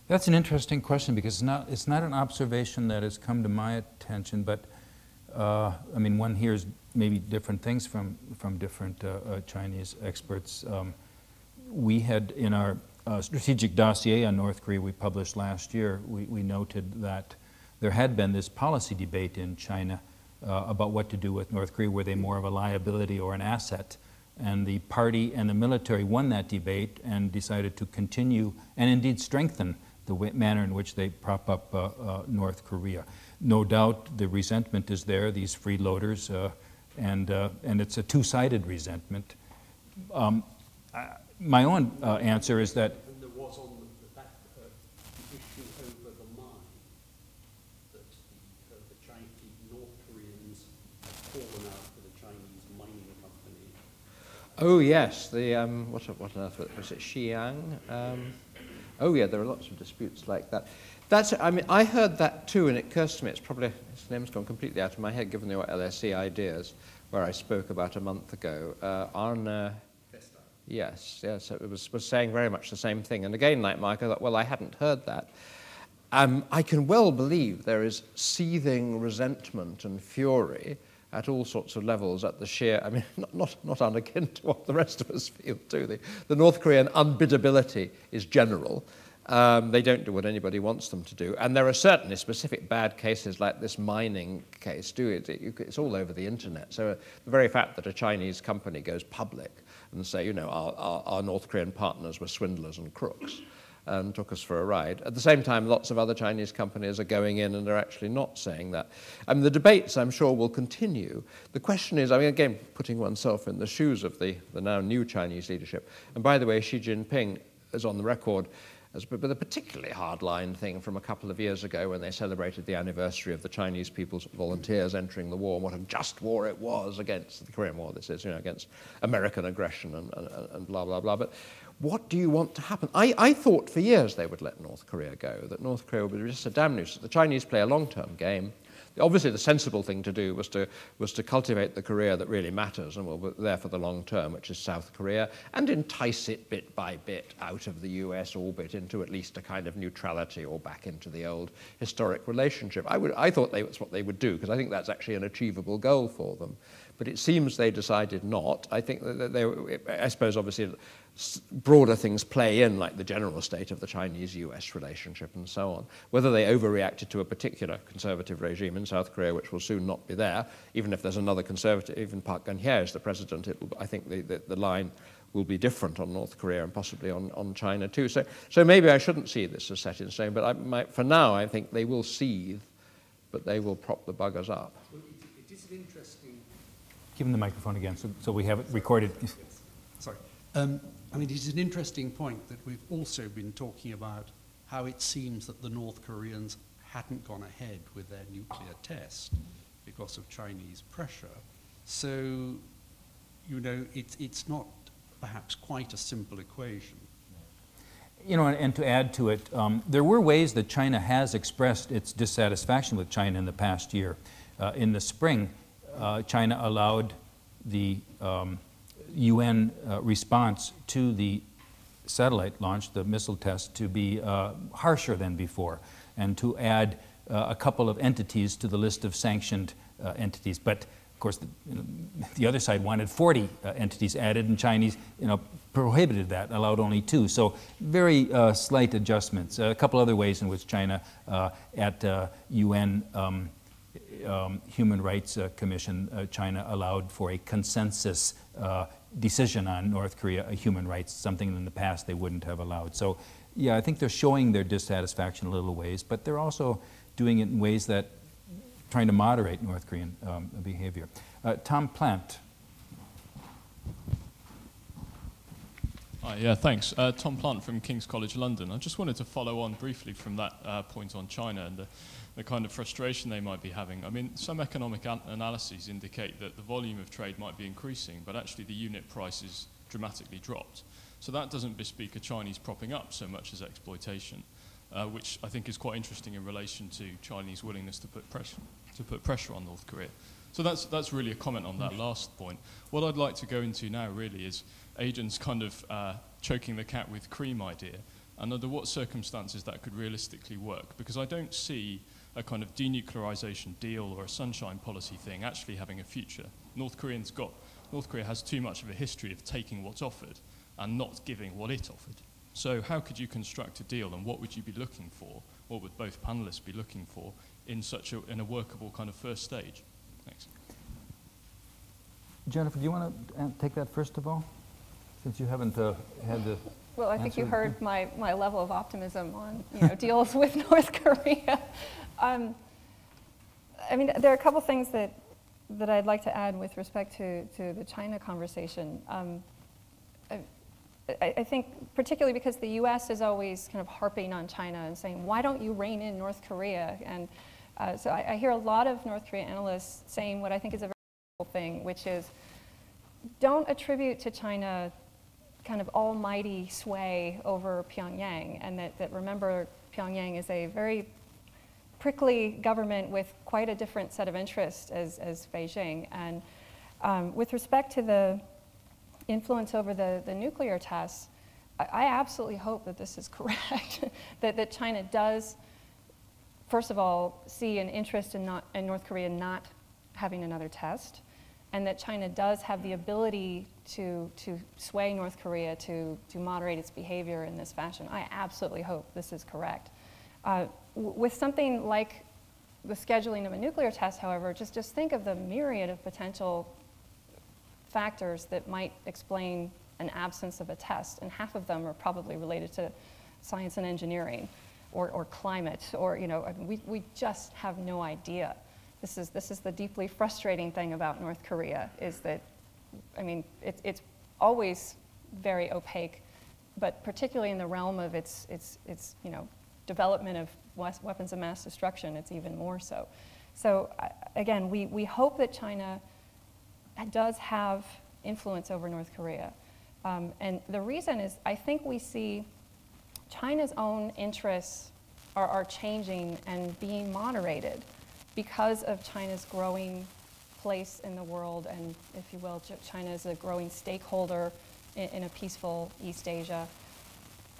That's an interesting question, because it's not an observation that has come to my attention, but I mean, one hears maybe different things from different Chinese experts. We had, in our strategic dossier on North Korea we published last year, we noted that there had been this policy debate in China about what to do with North Korea. Were they more of a liability or an asset? And the party and the military won that debate and decided to continue and indeed strengthen the manner in which they prop up North Korea. No doubt the resentment is there, these freeloaders, and it's a two-sided resentment. My own answer is that there was on the issue over the mine that the Chinese, North Koreans had fallen out with the Chinese mining company. Oh yes, the what on earth was it? Xi'an. Oh yeah, there are lots of disputes like that. That's, I mean, I heard that too, and it occurs to me, it's probably, his name's gone completely out of my head given the LSE ideas, where I spoke about a month ago. Arne, yes, it was saying very much the same thing. And again, like Mike, I thought, well, I hadn't heard that. I can well believe there is seething resentment and fury at all sorts of levels at the sheer, I mean, not unakin to what the rest of us feel too. The North Korean unbiddability is general. They don't do what anybody wants them to do. And there are certainly specific bad cases like this mining case, it's all over the internet. So the very fact that a Chinese company goes public and say, you know, our North Korean partners were swindlers and crooks and took us for a ride. At the same time, lots of other Chinese companies are going in and are actually not saying that. I mean, the debates, I'm sure, will continue. The question is, I mean, again, putting oneself in the shoes of the now new Chinese leadership. And by the way, Xi Jinping is on the record as with a particularly hardline thing from a couple of years ago when they celebrated the anniversary of the Chinese People's Volunteers entering the war, and what a just war it was against the Korean War, this is, you know, against American aggression and blah, blah, blah. But what do you want to happen? I thought for years they would let North Korea go, that North Korea would be just a damn nuisance. The Chinese play a long-term game. Obviously, the sensible thing to do was to cultivate the Korea that really matters and will be there for the long term, which is South Korea, and entice it bit by bit out of the US orbit into at least a kind of neutrality or back into the old historic relationship. I thought that's what they would do, because I think that's actually an achievable goal for them. But it seems they decided not. I think that I suppose, obviously, broader things play in, like the general state of the Chinese-US relationship and so on. Whether they overreacted to a particular conservative regime in South Korea, which will soon not be there, even if there's another conservative, even Park Geun-hye is the president, I think the line will be different on North Korea and possibly on China too. So maybe I shouldn't see this as set in stone, but for now I think they will seethe, but they will prop the buggers up. Well, it is an interesting... Give him the microphone again so we have it recorded. Yes. Sorry. I mean, it's an interesting point that we've also been talking about how it seems that the North Koreans hadn't gone ahead with their nuclear test because of Chinese pressure. So, you know, it's not perhaps quite a simple equation. You know, and to add to it, there were ways that China has expressed its dissatisfaction with China in the past year. In the spring, China allowed the UN response to the satellite launch, the missile test, to be harsher than before, and to add a couple of entities to the list of sanctioned entities. But of course, the other side wanted 40 entities added, and Chinese, prohibited that, allowed only 2. So very slight adjustments. A couple other ways in which China at UN Human Rights Commission, China allowed for a consensus decision on North Korea human rights, something in the past they wouldn't have allowed. So yeah, I think they're showing their dissatisfaction in little ways, but they're also doing it in ways that trying to moderate North Korean behavior. Tom Plant. Hi, yeah, thanks. Tom Plant from King's College London. I just wanted to follow on briefly from that point on China and the kind of frustration they might be having. I mean, some economic analyses indicate that the volume of trade might be increasing, but actually the unit price is dramatically dropped. So that doesn't bespeak a Chinese propping up so much as exploitation, which I think is quite interesting in relation to Chinese willingness to put pressure on North Korea. So that's really a comment on that last point. What I'd like to go into now really is Aidan's kind of choking the cat with cream idea, and under what circumstances that could realistically work. Because I don't see a kind of denuclearization deal or a sunshine policy thing actually having a future. North Korea has too much of a history of taking what's offered and not giving what it offered. So how could you construct a deal, and what would you be looking for? What would both panelists be looking for in a workable kind of first stage? Thanks. Jennifer, do you want to take that first of all, since you haven't had the Well, I think you answer? heard my level of optimism on deals with North Korea. I mean, there are a couple things that I'd like to add with respect to the China conversation. I think particularly because the U.S. is always kind of harping on China and saying, why don't you rein in North Korea? And so I hear a lot of North Korea analysts saying what I think is a very simple thing, which is don't attribute to China kind of almighty sway over Pyongyang, and that remember Pyongyang is a very prickly government with quite a different set of interests as Beijing. And with respect to the influence over the nuclear tests, I absolutely hope that this is correct, that China does, first of all, see an interest in North Korea not having another test, and that China does have the ability to sway North Korea to moderate its behavior in this fashion. I absolutely hope this is correct. With something like the scheduling of a nuclear test, however, just think of the myriad of potential factors that might explain an absence of a test, and half of them are probably related to science and engineering or climate, or we just have no idea. This is the deeply frustrating thing about North Korea, is that, I mean, it's always very opaque, but particularly in the realm of its development of weapons of mass destruction, it's even more so. So again, we hope that China does have influence over North Korea. And the reason is, I think we see China's own interests are changing and being moderated because of China's growing place in the world, and, if you will, China is a growing stakeholder in a peaceful East Asia.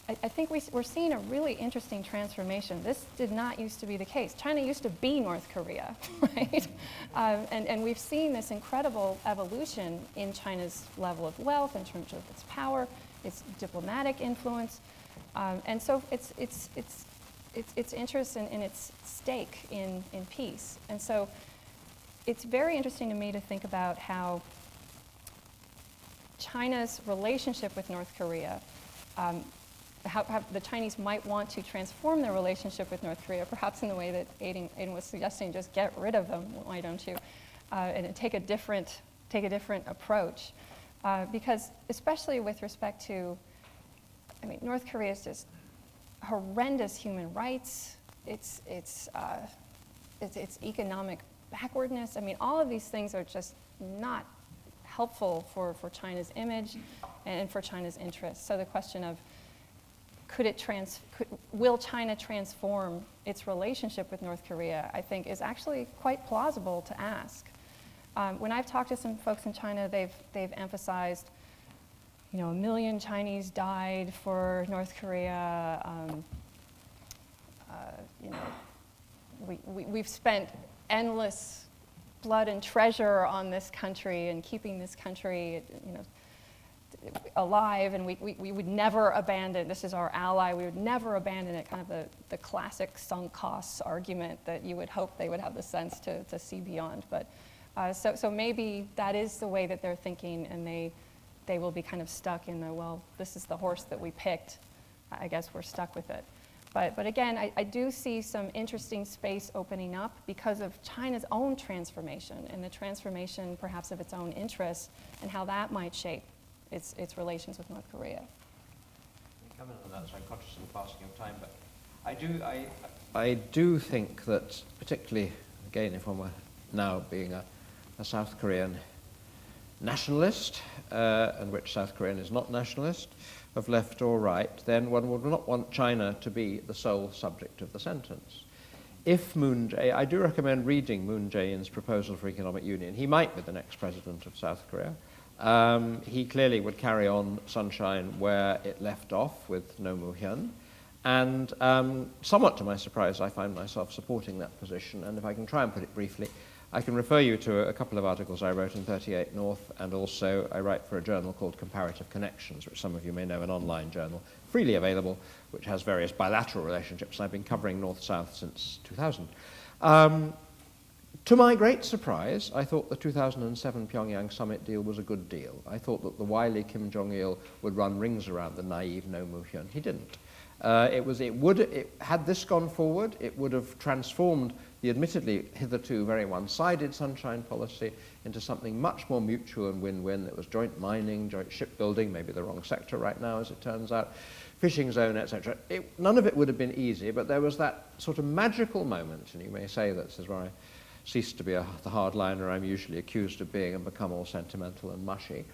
I think we're seeing a really interesting transformation. This did not used to be the case. China used to be North Korea, right? And we've seen this incredible evolution in China's level of wealth, in terms of its power, its diplomatic influence, and so its interest in its stake in peace. And so it's very interesting to me to think about how China's relationship with North Korea, how the Chinese might want to transform their relationship with North Korea, perhaps in the way that Aidan was suggesting, just get rid of them, why don't you, and take a different approach. Because especially with respect to, I mean, North Korea is just horrendous human rights, its economic backwardness. I mean, all of these things are just not helpful for China's image and for China's interests. So the question of, will China transform its relationship with North Korea, I think, is actually quite plausible to ask. When I've talked to some folks in China, they've emphasized, 1 million Chinese died for North Korea. We've spent endless blood and treasure on this country and keeping this country, alive, and we would never abandon, this is our ally, we would never abandon it, kind of the classic sunk costs argument that you would hope they would have the sense to see beyond. But so maybe that is the way that they're thinking, and they will be kind of stuck in the, well, this is the horse that we picked, I guess we're stuck with it. But again, I do see some interesting space opening up because of China's own transformation, and the transformation perhaps of its own interests, and how that might shape its relations with North Korea. Let me come in on that, so I'm conscious of the passing of time, but I do think that, particularly, again, if one were now being a South Korean nationalist, and which South Korean is not nationalist, of left or right, then one would not want China to be the sole subject of the sentence. If Moon Jae, I do recommend reading Moon Jae-in's proposal for economic union. He might be the next president of South Korea. He clearly would carry on Sunshine where it left off with No Mu-hyun. And somewhat to my surprise, I find myself supporting that position. And if I can try and put it briefly, I can refer you to a couple of articles I wrote in 38 North, and also I write for a journal called Comparative Connections, which some of you may know, an online journal, freely available, which has various bilateral relationships. I've been covering North-South since 2000. To my great surprise, I thought the 2007 Pyongyang summit deal was a good deal. I thought that the wily Kim Jong-il would run rings around the naive No Mu-hyun. He didn't. Had this gone forward, it would have transformed the admittedly hitherto very one-sided sunshine policy into something much more mutual and win-win. It was joint mining, joint shipbuilding, maybe the wrong sector right now as it turns out, fishing zone, etc. None of it would have been easy, but there was that sort of magical moment, and you may say that's where I ceased to be the hardliner I'm usually accused of being and become all sentimental and mushy.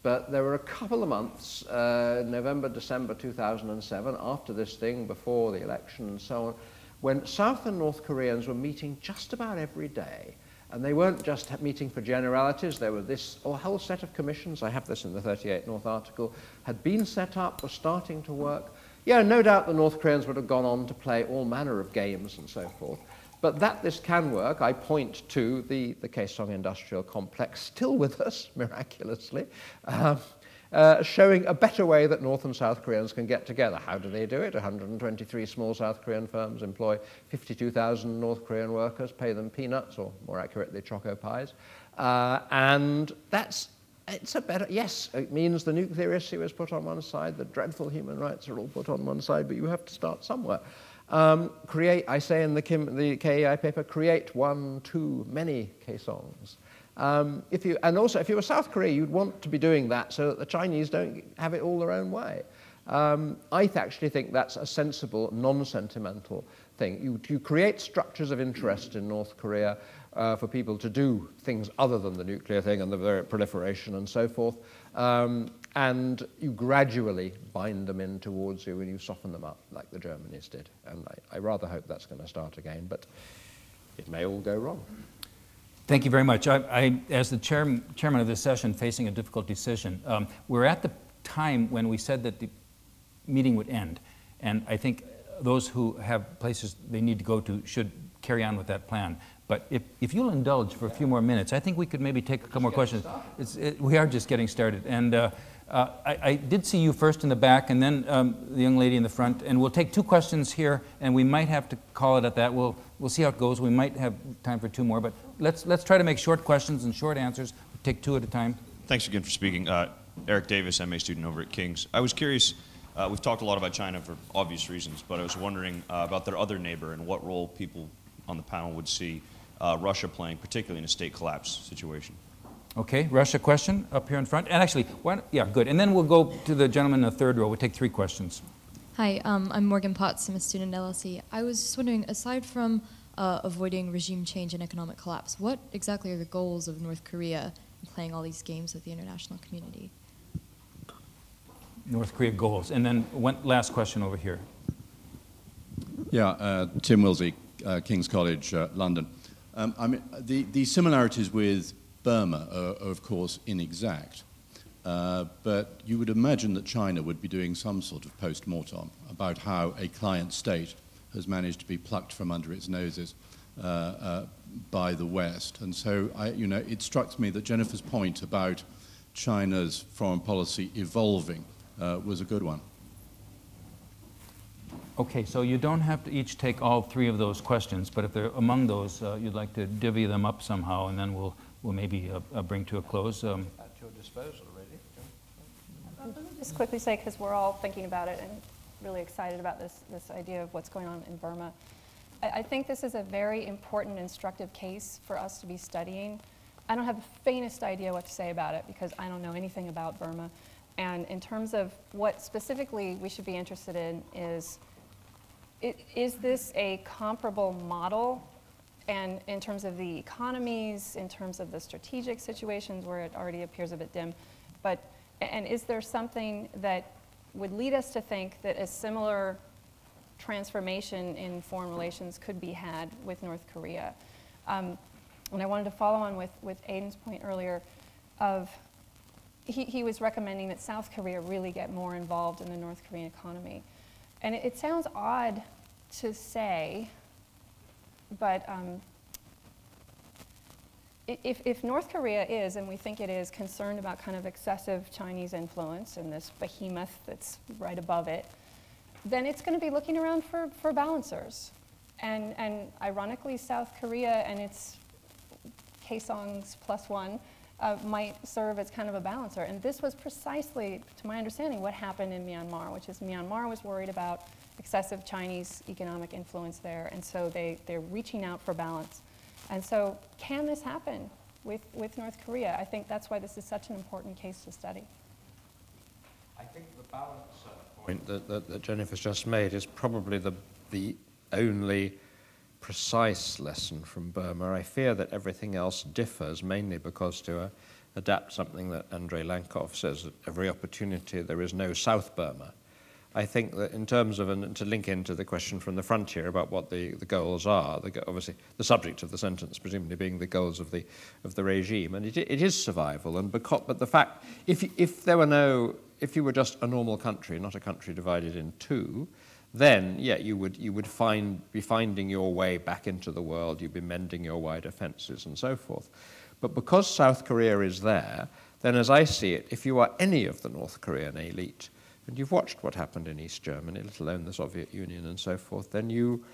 But there were a couple of months, November, December 2007, after this thing, before the election and so on, when South and North Koreans were meeting just about every day. And they weren't just meeting for generalities. There were a whole set of commissions, I have this in the 38 North article, had been set up, were starting to work. Yeah, no doubt the North Koreans would have gone on to play all manner of games and so forth. But that this can work, I point to the Kaesong industrial complex, still with us, miraculously, showing a better way that North and South Koreans can get together. How do they do it? 123 small South Korean firms employ 52,000 North Korean workers, pay them peanuts, or more accurately, choco pies. And yes, it means the nuclear issue is put on one side, the dreadful human rights are all put on one side, but you have to start somewhere. I say in the KEI paper, create one, two, many Kaesongs. And also, if you were South Korea, you'd want to be doing that so that the Chinese don't have it all their own way. I actually think that's a sensible, non-sentimental thing. You create structures of interest in North Korea for people to do things other than the nuclear thing and the proliferation and so forth. And you gradually bind them in towards you and you soften them up like the Germans did. And I rather hope that's going to start again, but it may all go wrong. Thank you very much. As the chairman of this session, facing a difficult decision, we're at the time when we said that the meeting would end. And I think those who have places they need to go to should carry on with that plan. But if you'll indulge for a few more minutes, I think we could maybe take a couple more questions. We are just getting started. And I did see you first in the back, and then the young lady in the front. And we'll take two questions here, and we might have to call it at that. We'll see how it goes. We might have time for two more, but let's try to make short questions and short answers. We'll take two at a time. Thanks again for speaking. Eric Davis, MA student over at King's. I was curious, we've talked a lot about China for obvious reasons, but I was wondering about their other neighbor and what role people on the panel would see Russia playing, particularly in a state collapse situation. Okay, Russia question up here in front. And actually, yeah, good. And then we'll go to the gentleman in the third row. We'll take three questions. Hi, I'm Morgan Potts. I'm a student at LSE. I was just wondering, aside from avoiding regime change and economic collapse, what exactly are the goals of North Korea in playing all these games with the international community? North Korea goals. And then one last question over here. Yeah, Tim Wilsey, King's College, London. I mean, the similarities with Burma are, of course, inexact. But you would imagine that China would be doing some sort of post-mortem about how a client state has managed to be plucked from under its noses by the West. And so, it strikes me that Jennifer's point about China's foreign policy evolving was a good one. Okay, so you don't have to each take all three of those questions, but if they're among those, you'd like to divvy them up somehow, and then we'll maybe bring to a close. At your disposal, really. Let me just quickly say, because we're all thinking about it and really excited about this idea of what's going on in Burma. I think this is a very important, instructive case for us to be studying. I don't have the faintest idea what to say about it because I don't know anything about Burma. And in terms of what specifically we should be interested in is this a comparable model? And in terms of the economies, in terms of the strategic situations where it already appears a bit dim, and is there something that would lead us to think that a similar transformation in foreign relations could be had with North Korea? And I wanted to follow on with Aidan's point earlier of he was recommending that South Korea really get more involved in the North Korean economy. And it sounds odd to say, but if North Korea is, and we think it is, concerned about kind of excessive Chinese influence and this behemoth that's right above it, then it's going to be looking around for balancers. And ironically, South Korea and its Kaesong's +1 might serve as kind of a balancer. And this was precisely, to my understanding, what happened in Myanmar, which is Myanmar was worried about excessive Chinese economic influence there, and so they're reaching out for balance. And so can this happen with North Korea? I think that's why this is such an important case to study. I think the balance point that Jennifer's just made is probably the only precise lesson from Burma. I fear that everything else differs, mainly because to adapt something that Andrei Lankov says, at every opportunity there is no South Burma. I think that in terms of, and to link into the question from the frontier about what the goals are, obviously the subject of the sentence presumably being the goals of the regime, and it is survival. And but the fact, if you were just a normal country, not a country divided in two, then yeah, you would be finding your way back into the world. You'd be mending your wider fences and so forth. But because South Korea is there, then as I see it, if you are any of the North Korean elite, and you've watched what happened in East Germany, let alone the Soviet Union and so forth, then you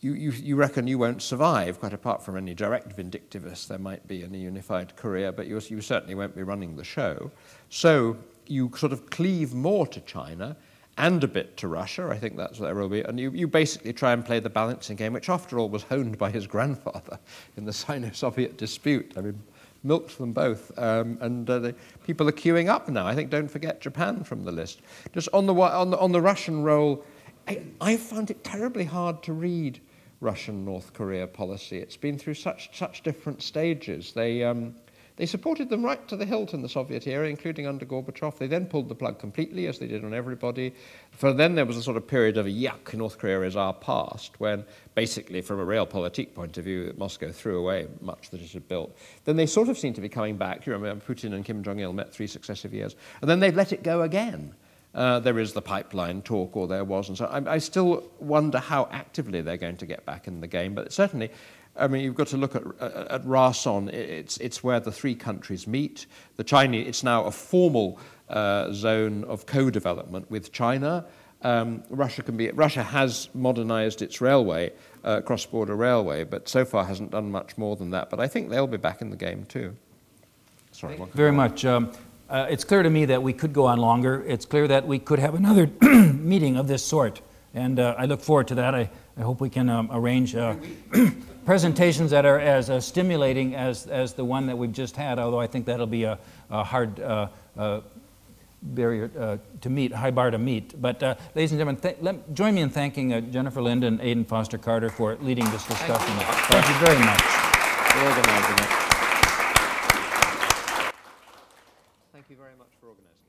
reckon you won't survive, quite apart from any direct vindictiveness there might be in a unified Korea, but you certainly won't be running the show. So you sort of cleave more to China and a bit to Russia. I think that's what there will be. And you basically try and play the balancing game, which after all was honed by his grandfather in the Sino-Soviet dispute. I mean, milked them both, and the people are queuing up now. I think don't forget Japan from the list. Just on the Russian role, I found it terribly hard to read Russian North Korea policy. It's been through such different stages. They supported them right to the hilt in the Soviet era, including under Gorbachev. They then pulled the plug completely, as they did on everybody. For then there was a sort of period of yuck, North Korea is our past, when basically from a realpolitik point of view, Moscow threw away much that it had built. Then they sort of seem to be coming back. You remember Putin and Kim Jong-il met 3 successive years. And then they've let it go again. There is the pipeline talk, or there was. And so I still wonder how actively they're going to get back in the game. But certainly, I mean, you've got to look at Rason. It's where the 3 countries meet. The Chinese, it's now a formal zone of co-development with China. Russia has modernized its railway, cross-border railway, but so far hasn't done much more than that. But I think they'll be back in the game too. Sorry. Thank you very much. It's clear to me that we could go on longer. It's clear that we could have another meeting of this sort, and I look forward to that. I hope we can arrange presentations that are as stimulating as the one that we've just had, although I think that'll be a hard barrier to meet, high bar to meet. But ladies and gentlemen, join me in thanking Jennifer Lind and Aidan Foster-Carter for leading this discussion. Thank you very much for organizing it. Thank you very much for organizing it.